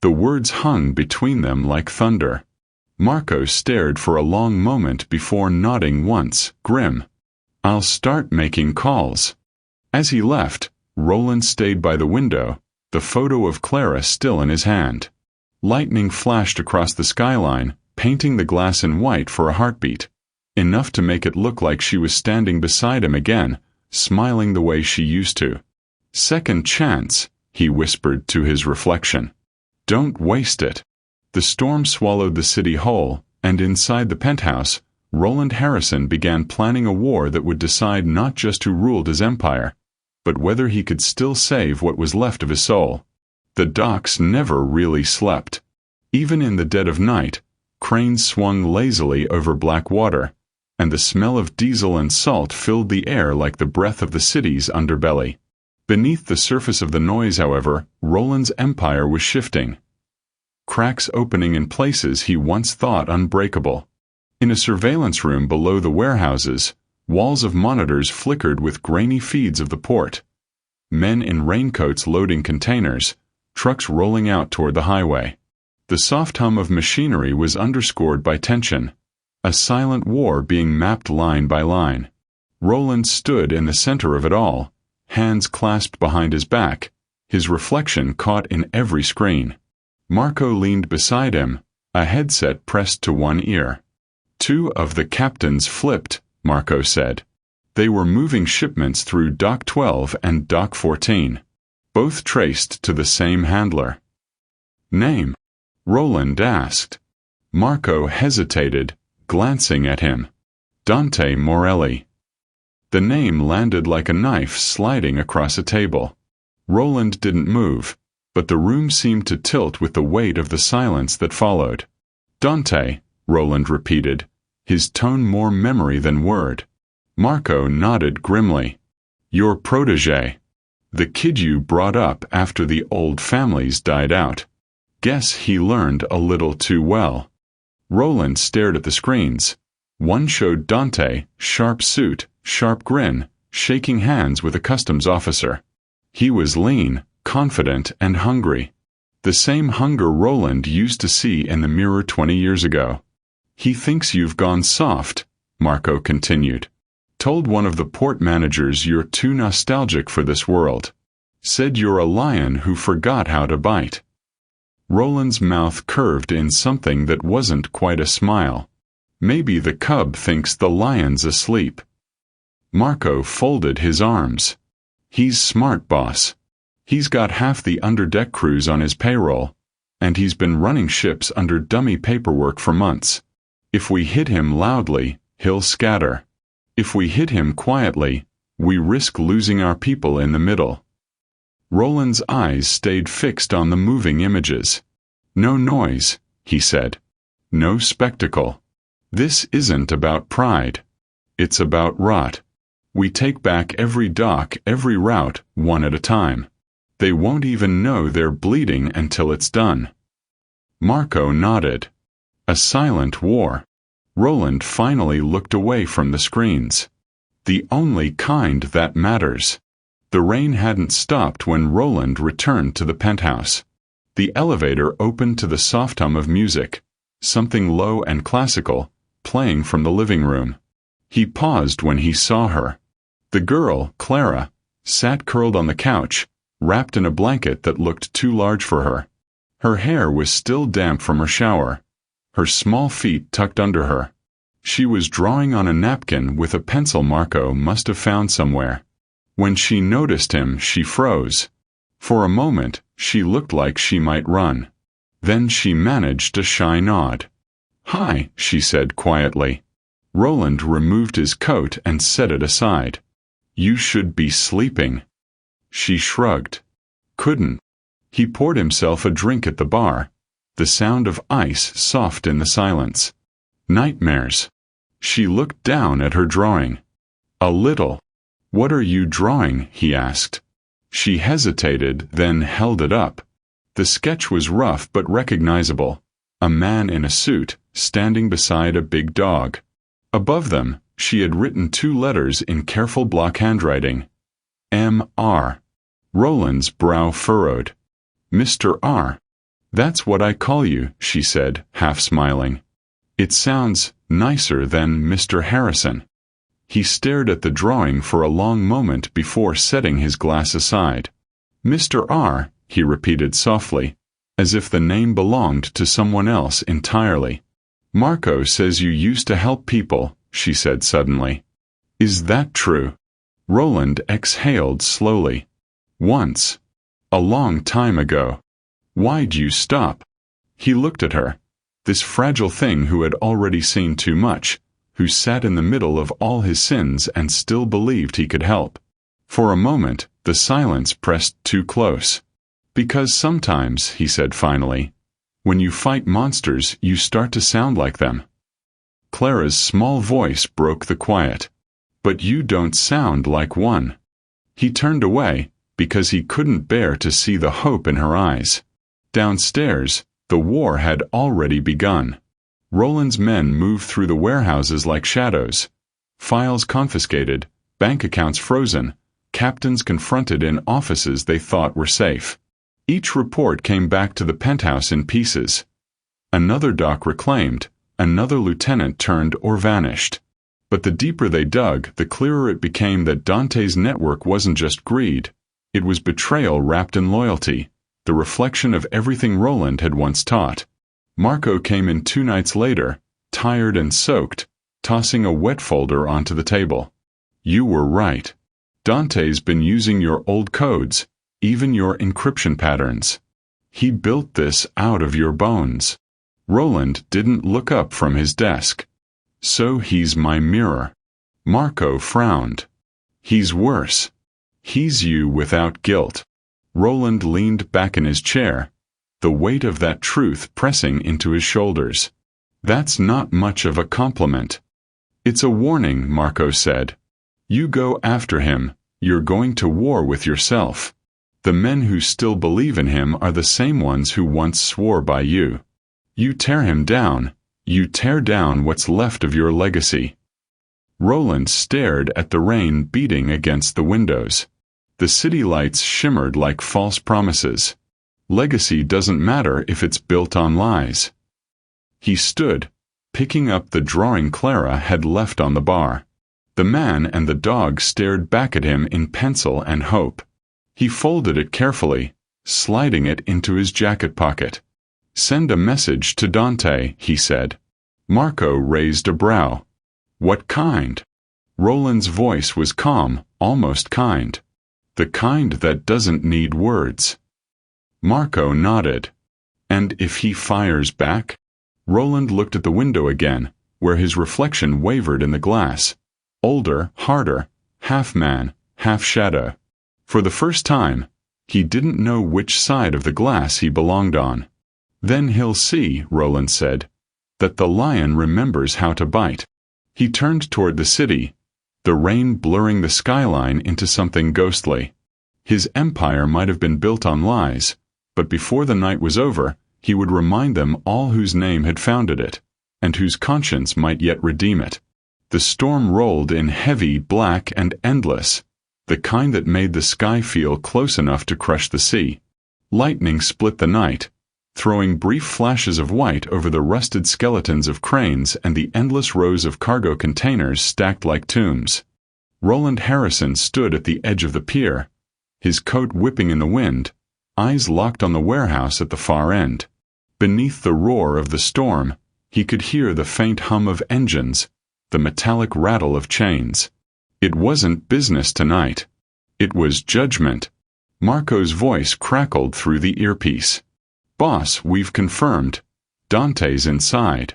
[SPEAKER 1] The words hung between them like thunder. Marco stared for a long moment before nodding once, grim. "I'll start making calls." As he left, Roland stayed by the window, the photo of Clara still in his hand. Lightning flashed across the skyline, painting the glass in white for a heartbeat, enough to make it look like she was standing beside him again, smiling the way she used to. "Second chance," he whispered to his reflection. "Don't waste it." The storm swallowed the city whole, and inside the penthouse, Roland Harrison began planning a war that would decide not just who ruled his empire, but whether he could still save what was left of his soul. The docks never really slept. Even in the dead of night, cranes swung lazily over black water, and the smell of diesel and salt filled the air like the breath of the city's underbelly. Beneath the surface of the noise, however, Roland's empire was shifting. Cracks opening in places he once thought unbreakable. In a surveillance room below the warehouses, walls of monitors flickered with grainy feeds of the port. Men in raincoats loading containers, trucks rolling out toward the highway. The soft hum of machinery was underscored by tension, a silent war being mapped line by line. Roland stood in the center of it all, hands clasped behind his back, his reflection caught in every screen. Marco leaned beside him, a headset pressed to one ear. "Two of the captains flipped," Marco said. They were moving shipments through Dock 12 and Dock 14, both traced to the same handler. Name? Roland asked. Marco hesitated, glancing at him. Dante Morelli. The name landed like a knife sliding across a table. Roland didn't move, but the room seemed to tilt with the weight of the silence that followed. Dante, Roland repeated, his tone more memory than word. Marco nodded grimly. Your protégé. The kid you brought up after the old families died out. Guess he learned a little too well. Roland stared at the screens. One showed Dante, sharp suit, sharp grin, shaking hands with a customs officer. He was lean, confident, and hungry. The same hunger Roland used to see in the mirror 20 years ago. He thinks you've gone soft, Marco continued. Told one of the port managers you're too nostalgic for this world. Said you're a lion who forgot how to bite. Roland's mouth curved in something that wasn't quite a smile. Maybe the cub thinks the lion's asleep. Marco folded his arms. He's smart, boss. He's got half the underdeck crews on his payroll, and he's been running ships under dummy paperwork for months. If we hit him loudly, he'll scatter. If we hit him quietly, we risk losing our people in the middle. Roland's eyes stayed fixed on the moving images. No noise, he said. No spectacle. This isn't about pride. It's about rot. We take back every dock, every route, one at a time. They won't even know they're bleeding until it's done. Marco nodded. A silent war. Roland finally looked away from the screens. The only kind that matters. The rain hadn't stopped when Roland returned to the penthouse. The elevator opened to the soft hum of music, something low and classical, playing from the living room. He paused when he saw her. The girl, Clara, sat curled on the couch, wrapped in a blanket that looked too large for her. Her hair was still damp from her shower, her small feet tucked under her. She was drawing on a napkin with a pencil Marco must have found somewhere. When she noticed him, she froze. For a moment, she looked like she might run. Then she managed a shy nod. "Hi," she said quietly. Roland removed his coat and set it aside. "You should be sleeping." She shrugged. Couldn't. He poured himself a drink at the bar, the sound of ice soft in the silence. Nightmares. She looked down at her drawing. A little. "What are you drawing?" he asked. She hesitated, then held it up. The sketch was rough but recognizable. A man in a suit, standing beside a big dog. Above them, she had written 2 letters in careful block handwriting. M.R. Roland's brow furrowed. "Mr. R. That's what I call you," she said, half smiling. "It sounds nicer than Mr. Harrison." He stared at the drawing for a long moment before setting his glass aside. "Mr. R," he repeated softly, as if the name belonged to someone else entirely. "Marco says you used to help people," she said suddenly. "Is that true?" Roland exhaled slowly. "Once. A long time ago. Why'd you stop?" He looked at her, this fragile thing who had already seen too much, who sat in the middle of all his sins and still believed he could help. For a moment, the silence pressed too close. "Because sometimes," he said finally, "when you fight monsters, you start to sound like them." Clara's small voice broke the quiet. "But you don't sound like one." He turned away, because he couldn't bear to see the hope in her eyes. Downstairs, the war had already begun. Roland's men moved through the warehouses like shadows. Files confiscated, bank accounts frozen, captains confronted in offices they thought were safe. Each report came back to the penthouse in pieces. Another dock reclaimed, another lieutenant turned or vanished. But the deeper they dug, the clearer it became that Dante's network wasn't just greed. It was betrayal wrapped in loyalty, the reflection of everything Roland had once taught. Marco came in 2 nights later, tired and soaked, tossing a wet folder onto the table. You were right. Dante's been using your old codes, even your encryption patterns. He built this out of your bones. Roland didn't look up from his desk. So he's my mirror. Marco frowned. He's worse. He's you without guilt. Roland leaned back in his chair, the weight of that truth pressing into his shoulders. That's not much of a compliment. It's a warning, Marco said. You go after him, you're going to war with yourself. The men who still believe in him are the same ones who once swore by you. You tear him down, you tear down what's left of your legacy. Roland stared at the rain beating against the windows. The city lights shimmered like false promises. Legacy doesn't matter if it's built on lies. He stood, picking up the drawing Clara had left on the bar. The man and the dog stared back at him in pencil and hope. He folded it carefully, sliding it into his jacket pocket. Send a message to Dante, he said. Marco raised a brow. What kind? Roland's voice was calm, almost kind. The kind that doesn't need words. Marco nodded. And if he fires back? Roland looked at the window again, where his reflection wavered in the glass. Older, harder, half man, half shadow. For the first time, he didn't know which side of the glass he belonged on. Then he'll see, Roland said, that the lion remembers how to bite. He turned toward the city, the rain blurring the skyline into something ghostly. His empire might have been built on lies, but before the night was over, he would remind them all whose name had founded it, and whose conscience might yet redeem it. The storm rolled in heavy, black, and endless, the kind that made the sky feel close enough to crush the sea. Lightning split the night, throwing brief flashes of white over the rusted skeletons of cranes and the endless rows of cargo containers stacked like tombs. Roland Harrison stood at the edge of the pier, his coat whipping in the wind, eyes locked on the warehouse at the far end. Beneath the roar of the storm, he could hear the faint hum of engines, the metallic rattle of chains. It wasn't business tonight. It was judgment. Marco's voice crackled through the earpiece. Boss, we've confirmed. Dante's inside.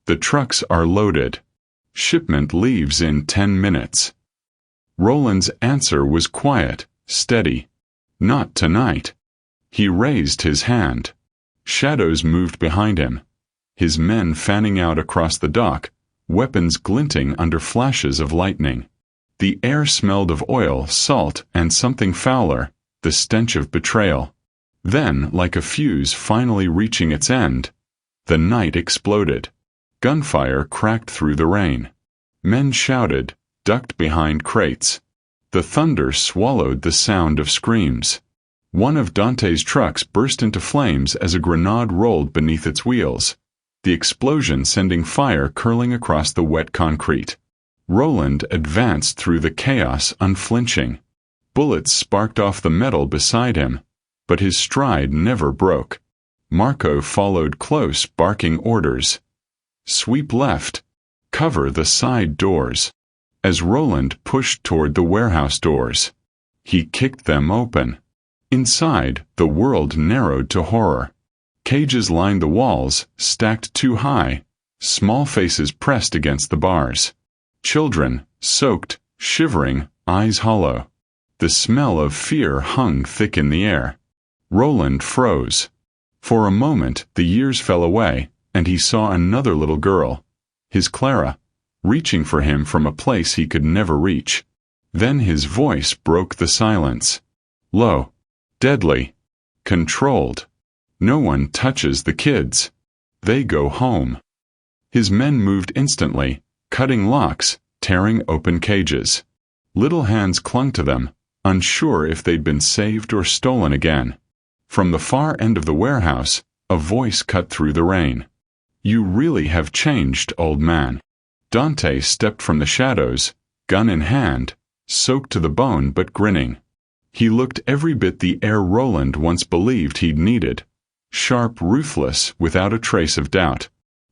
[SPEAKER 1] The trucks are loaded. Shipment leaves in 10 minutes. Roland's answer was quiet, steady. Not tonight. He raised his hand. Shadows moved behind him. His men fanning out across the dock, weapons glinting under flashes of lightning. The air smelled of oil, salt, and something fouler, the stench of betrayal. Then, like a fuse finally reaching its end, the night exploded. Gunfire cracked through the rain. Men shouted, ducked behind crates. The thunder swallowed the sound of screams. One of Dante's trucks burst into flames as a grenade rolled beneath its wheels, the explosion sending fire curling across the wet concrete. Roland advanced through the chaos unflinching. Bullets sparked off the metal beside him, but his stride never broke. Marco followed close, barking orders. Sweep left. Cover the side doors. As Roland pushed toward the warehouse doors, he kicked them open. Inside, the world narrowed to horror. Cages lined the walls, stacked too high, small faces pressed against the bars. Children, soaked, shivering, eyes hollow. The smell of fear hung thick in the air. Roland froze. For a moment, the years fell away, and he saw another little girl, his Clara, reaching for him from a place he could never reach. Then his voice broke the silence. Low. Deadly. Controlled. No one touches the kids. They go home. His men moved instantly, cutting locks, tearing open cages. Little hands clung to them, unsure if they'd been saved or stolen again. From the far end of the warehouse, a voice cut through the rain. You really have changed, old man. Dante stepped from the shadows, gun in hand, soaked to the bone but grinning. He looked every bit the heir Roland once believed he'd needed. Sharp, ruthless, without a trace of doubt.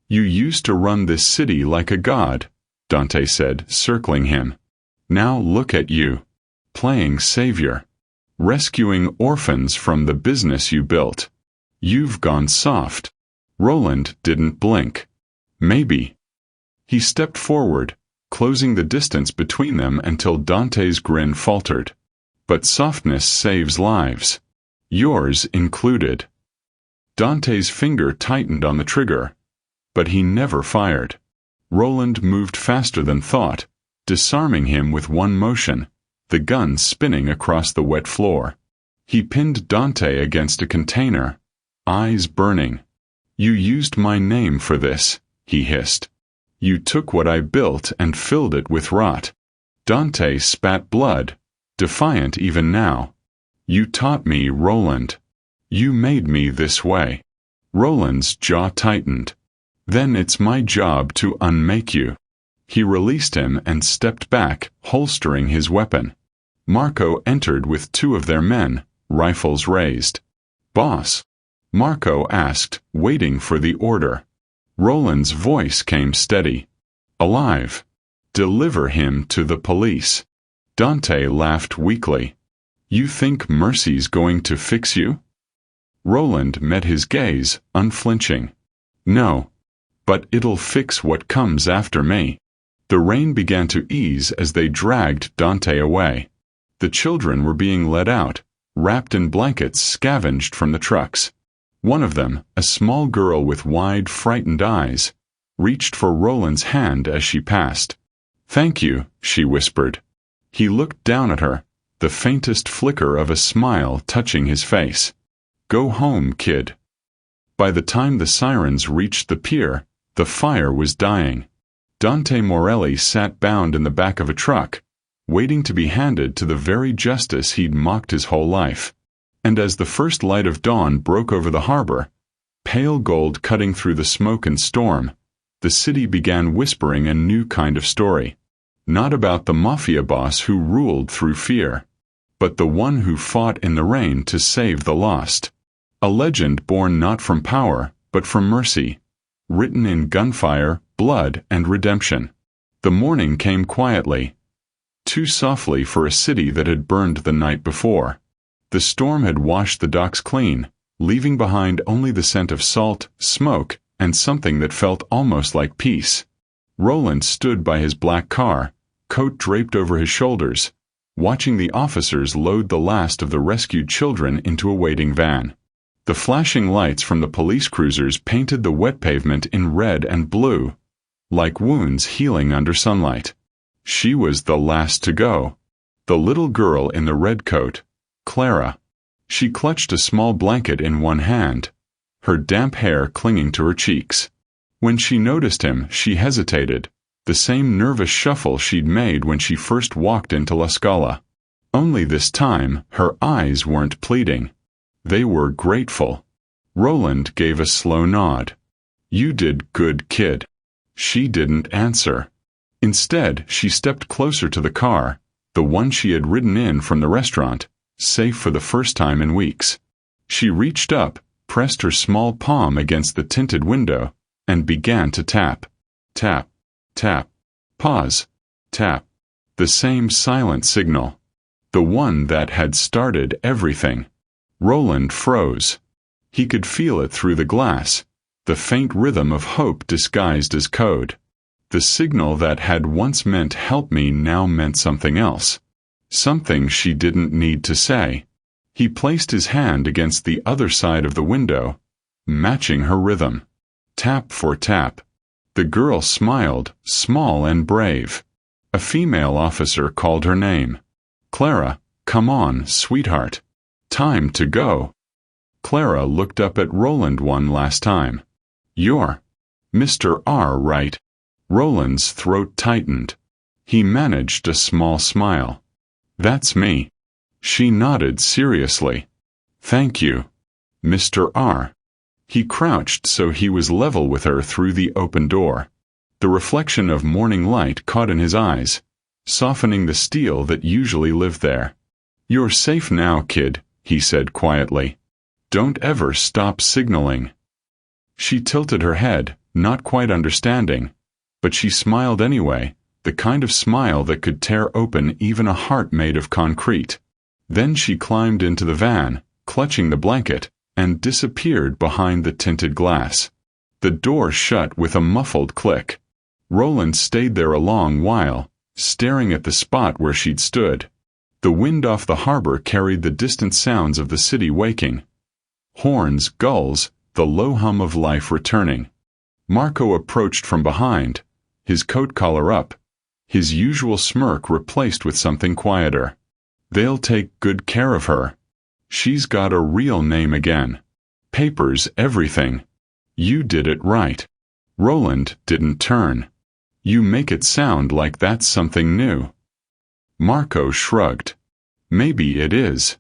[SPEAKER 1] You used to run this city like a god, Dante said, circling him. Now look at you. Playing savior. Rescuing orphans from the business you built. You've gone soft. Roland didn't blink. Maybe. He stepped forward, closing the distance between them until Dante's grin faltered. But softness saves lives. Yours included. Dante's finger tightened on the trigger, but he never fired. Roland moved faster than thought, disarming him with one motion, the gun spinning across the wet floor. He pinned Dante against a container, eyes burning. You used my name for this, he hissed. You took what I built and filled it with rot. Dante spat blood, defiant even now. You taught me, Roland. You made me this way. Roland's jaw tightened. Then it's my job to unmake you. He released him and stepped back, holstering his weapon. Marco entered with two of their men, rifles raised. Boss? Marco asked, waiting for the order. Roland's voice came steady. Alive. Deliver him to the police. Dante laughed weakly. You think mercy's going to fix you? Roland met his gaze, unflinching. No. But it'll fix what comes after me. The rain began to ease as they dragged Dante away. The children were being led out, wrapped in blankets scavenged from the trucks. One of them, a small girl with wide, frightened eyes, reached for Roland's hand as she passed. Thank you, she whispered. He looked down at her, the faintest flicker of a smile touching his face. Go home, kid. By the time the sirens reached the pier, the fire was dying. Dante Morelli sat bound in the back of a truck, waiting to be handed to the very justice he'd mocked his whole life. And as the first light of dawn broke over the harbor, pale gold cutting through the smoke and storm, the city began whispering a new kind of story. Not about the Mafia boss who ruled through fear, but the one who fought in the rain to save the lost. A legend born not from power, but from mercy, written in gunfire, blood, and redemption. The morning came quietly, too softly for a city that had burned the night before. The storm had washed the docks clean, leaving behind only the scent of salt, smoke, and something that felt almost like peace. Roland stood by his black car, coat draped over his shoulders, watching the officers load the last of the rescued children into a waiting van. The flashing lights from the police cruisers painted the wet pavement in red and blue, like wounds healing under sunlight. She was the last to go. The little girl in the red coat, Clara. She clutched a small blanket in one hand, her damp hair clinging to her cheeks. When she noticed him, she hesitated, the same nervous shuffle she'd made when she first walked into La Scala. Only this time, her eyes weren't pleading. They were grateful. Roland gave a slow nod. You did good, kid. She didn't answer. Instead, she stepped closer to the car, the one she had ridden in from the restaurant, safe for the first time in weeks. She reached up, pressed her small palm against the tinted window, and began to tap. Tap. Tap. Pause. Tap. The same silent signal. The one that had started everything. Roland froze. He could feel it through the glass, the faint rhythm of hope disguised as code. The signal that had once meant help me now meant something else. Something she didn't need to say. He placed his hand against the other side of the window, matching her rhythm. Tap for tap. The girl smiled, small and brave. A female officer called her name. Clara, come on, sweetheart. Time to go. Clara looked up at Roland one last time. You're Mr. R, right? Roland's throat tightened. He managed a small smile. That's me. She nodded seriously. Thank you, Mr. R. He crouched so he was level with her through the open door. The reflection of morning light caught in his eyes, softening the steel that usually lived there. You're safe now, kid, he said quietly. Don't ever stop signaling. She tilted her head, not quite understanding, but she smiled anyway, the kind of smile that could tear open even a heart made of concrete. Then she climbed into the van, clutching the blanket, and disappeared behind the tinted glass. The door shut with a muffled click. Roland stayed there a long while, staring at the spot where she'd stood. The wind off the harbor carried the distant sounds of the city waking. Horns, gulls, the low hum of life returning. Marco approached from behind, his coat collar up, his usual smirk replaced with something quieter. They'll take good care of her. She's got a real name again. Papers, everything. You did it right. Roland didn't turn. You make it sound like that's something new. Marco shrugged. Maybe it is.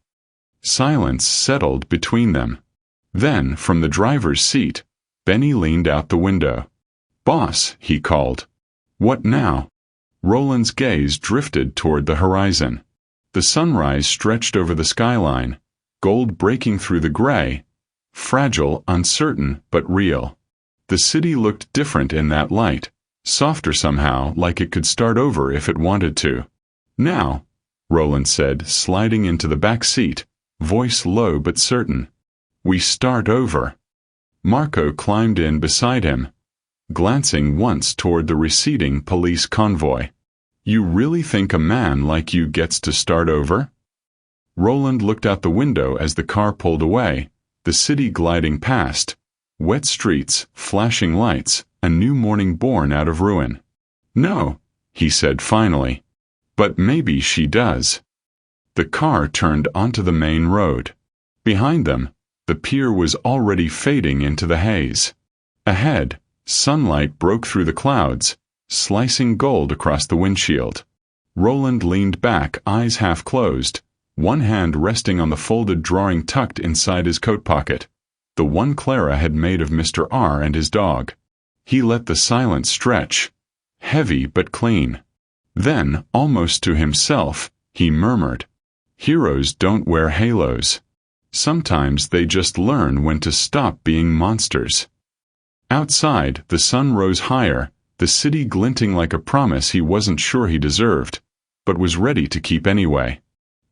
[SPEAKER 1] Silence settled between them. Then, from the driver's seat, Benny leaned out the window. "Boss," he called. "What now?" Roland's gaze drifted toward the horizon. The sunrise stretched over the skyline, gold breaking through the gray, fragile, uncertain, but real. The city looked different in that light, softer somehow, like it could start over if it wanted to. "Now," Roland said, sliding into the back seat, voice low but certain. "We start over." Marco climbed in beside him, glancing once toward the receding police convoy. "You really think a man like you gets to start over?" Roland looked out the window as the car pulled away, the city gliding past, wet streets, flashing lights, a new morning born out of ruin. "No," he said finally. "But maybe she does." The car turned onto the main road. Behind them, the pier was already fading into the haze. Ahead, sunlight broke through the clouds, slicing gold across the windshield. Roland leaned back, eyes half closed, one hand resting on the folded drawing tucked inside his coat pocket, the one Clara had made of Mr. R and his dog. He let the silence stretch, heavy but clean. Then, almost to himself, he murmured, "Heroes don't wear halos. Sometimes they just learn when to stop being monsters." Outside, the sun rose higher, the city glinting like a promise he wasn't sure he deserved, but was ready to keep anyway.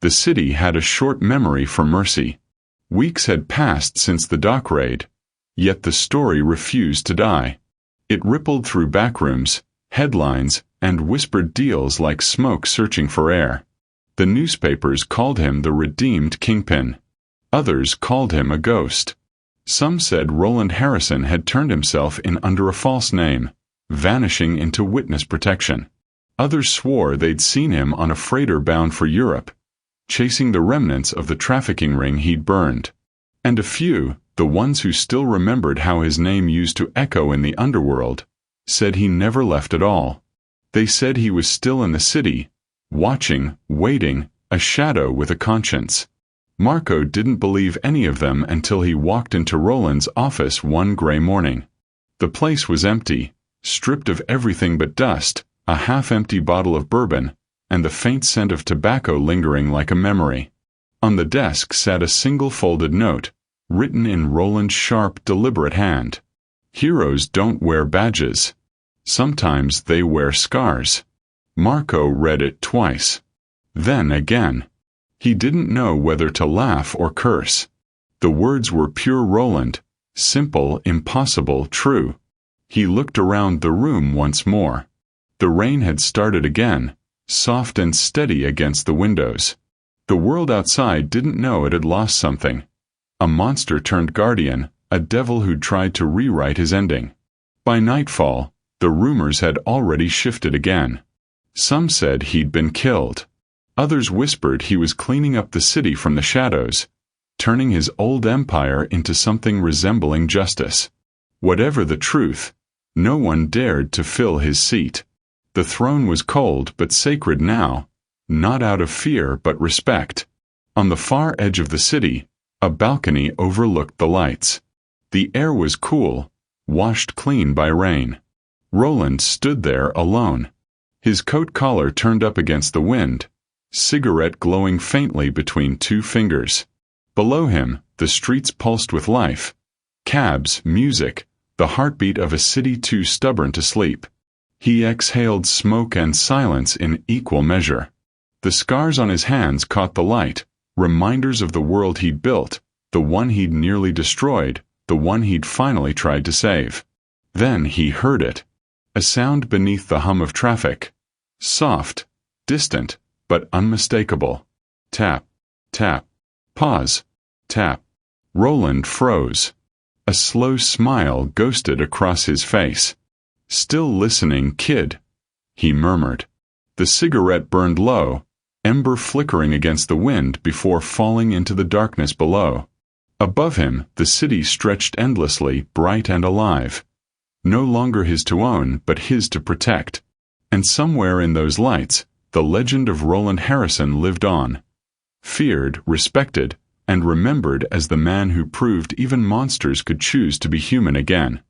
[SPEAKER 1] The city had a short memory for mercy. Weeks had passed since the dock raid, yet the story refused to die. It rippled through backrooms, headlines, and whispered deals like smoke searching for air. The newspapers called him the redeemed kingpin. Others called him a ghost. Some said Roland Harrison had turned himself in under a false name, vanishing into witness protection. Others swore they'd seen him on a freighter bound for Europe, chasing the remnants of the trafficking ring he'd burned. And a few, the ones who still remembered how his name used to echo in the underworld, said he never left at all. They said he was still in the city, watching, waiting, a shadow with a conscience. Marco didn't believe any of them until he walked into Roland's office one gray morning. The place was empty, stripped of everything but dust, a half-empty bottle of bourbon, and the faint scent of tobacco lingering like a memory. On the desk sat a single folded note, written in Roland's sharp, deliberate hand. "Heroes don't wear badges. Sometimes they wear scars." Marco read it twice. Then again. He didn't know whether to laugh or curse. The words were pure Roland, simple, impossible, true. He looked around the room once more. The rain had started again, soft and steady against the windows. The world outside didn't know it had lost something. A monster turned guardian, a devil who'd tried to rewrite his ending. By nightfall, the rumors had already shifted again. Some said he'd been killed. Others whispered he was cleaning up the city from the shadows, turning his old empire into something resembling justice. Whatever the truth, no one dared to fill his seat. The throne was cold but sacred now, not out of fear but respect. On the far edge of the city, a balcony overlooked the lights. The air was cool, washed clean by rain. Roland stood there alone, his coat collar turned up against the wind, cigarette glowing faintly between two fingers. Below him, the streets pulsed with life. Cabs, music, the heartbeat of a city too stubborn to sleep. He exhaled smoke and silence in equal measure. The scars on his hands caught the light, reminders of the world he'd built, the one he'd nearly destroyed, the one he'd finally tried to save. Then he heard it. A sound beneath the hum of traffic. Soft, distant, but unmistakable. Tap, tap, pause, tap. Roland froze. A slow smile ghosted across his face. "Still listening, kid," he murmured. The cigarette burned low, ember flickering against the wind before falling into the darkness below. Above him, the city stretched endlessly, bright and alive. No longer his to own, but his to protect. And somewhere in those lights, the legend of Roland Harrison lived on. Feared, respected, and remembered as the man who proved even monsters could choose to be human again.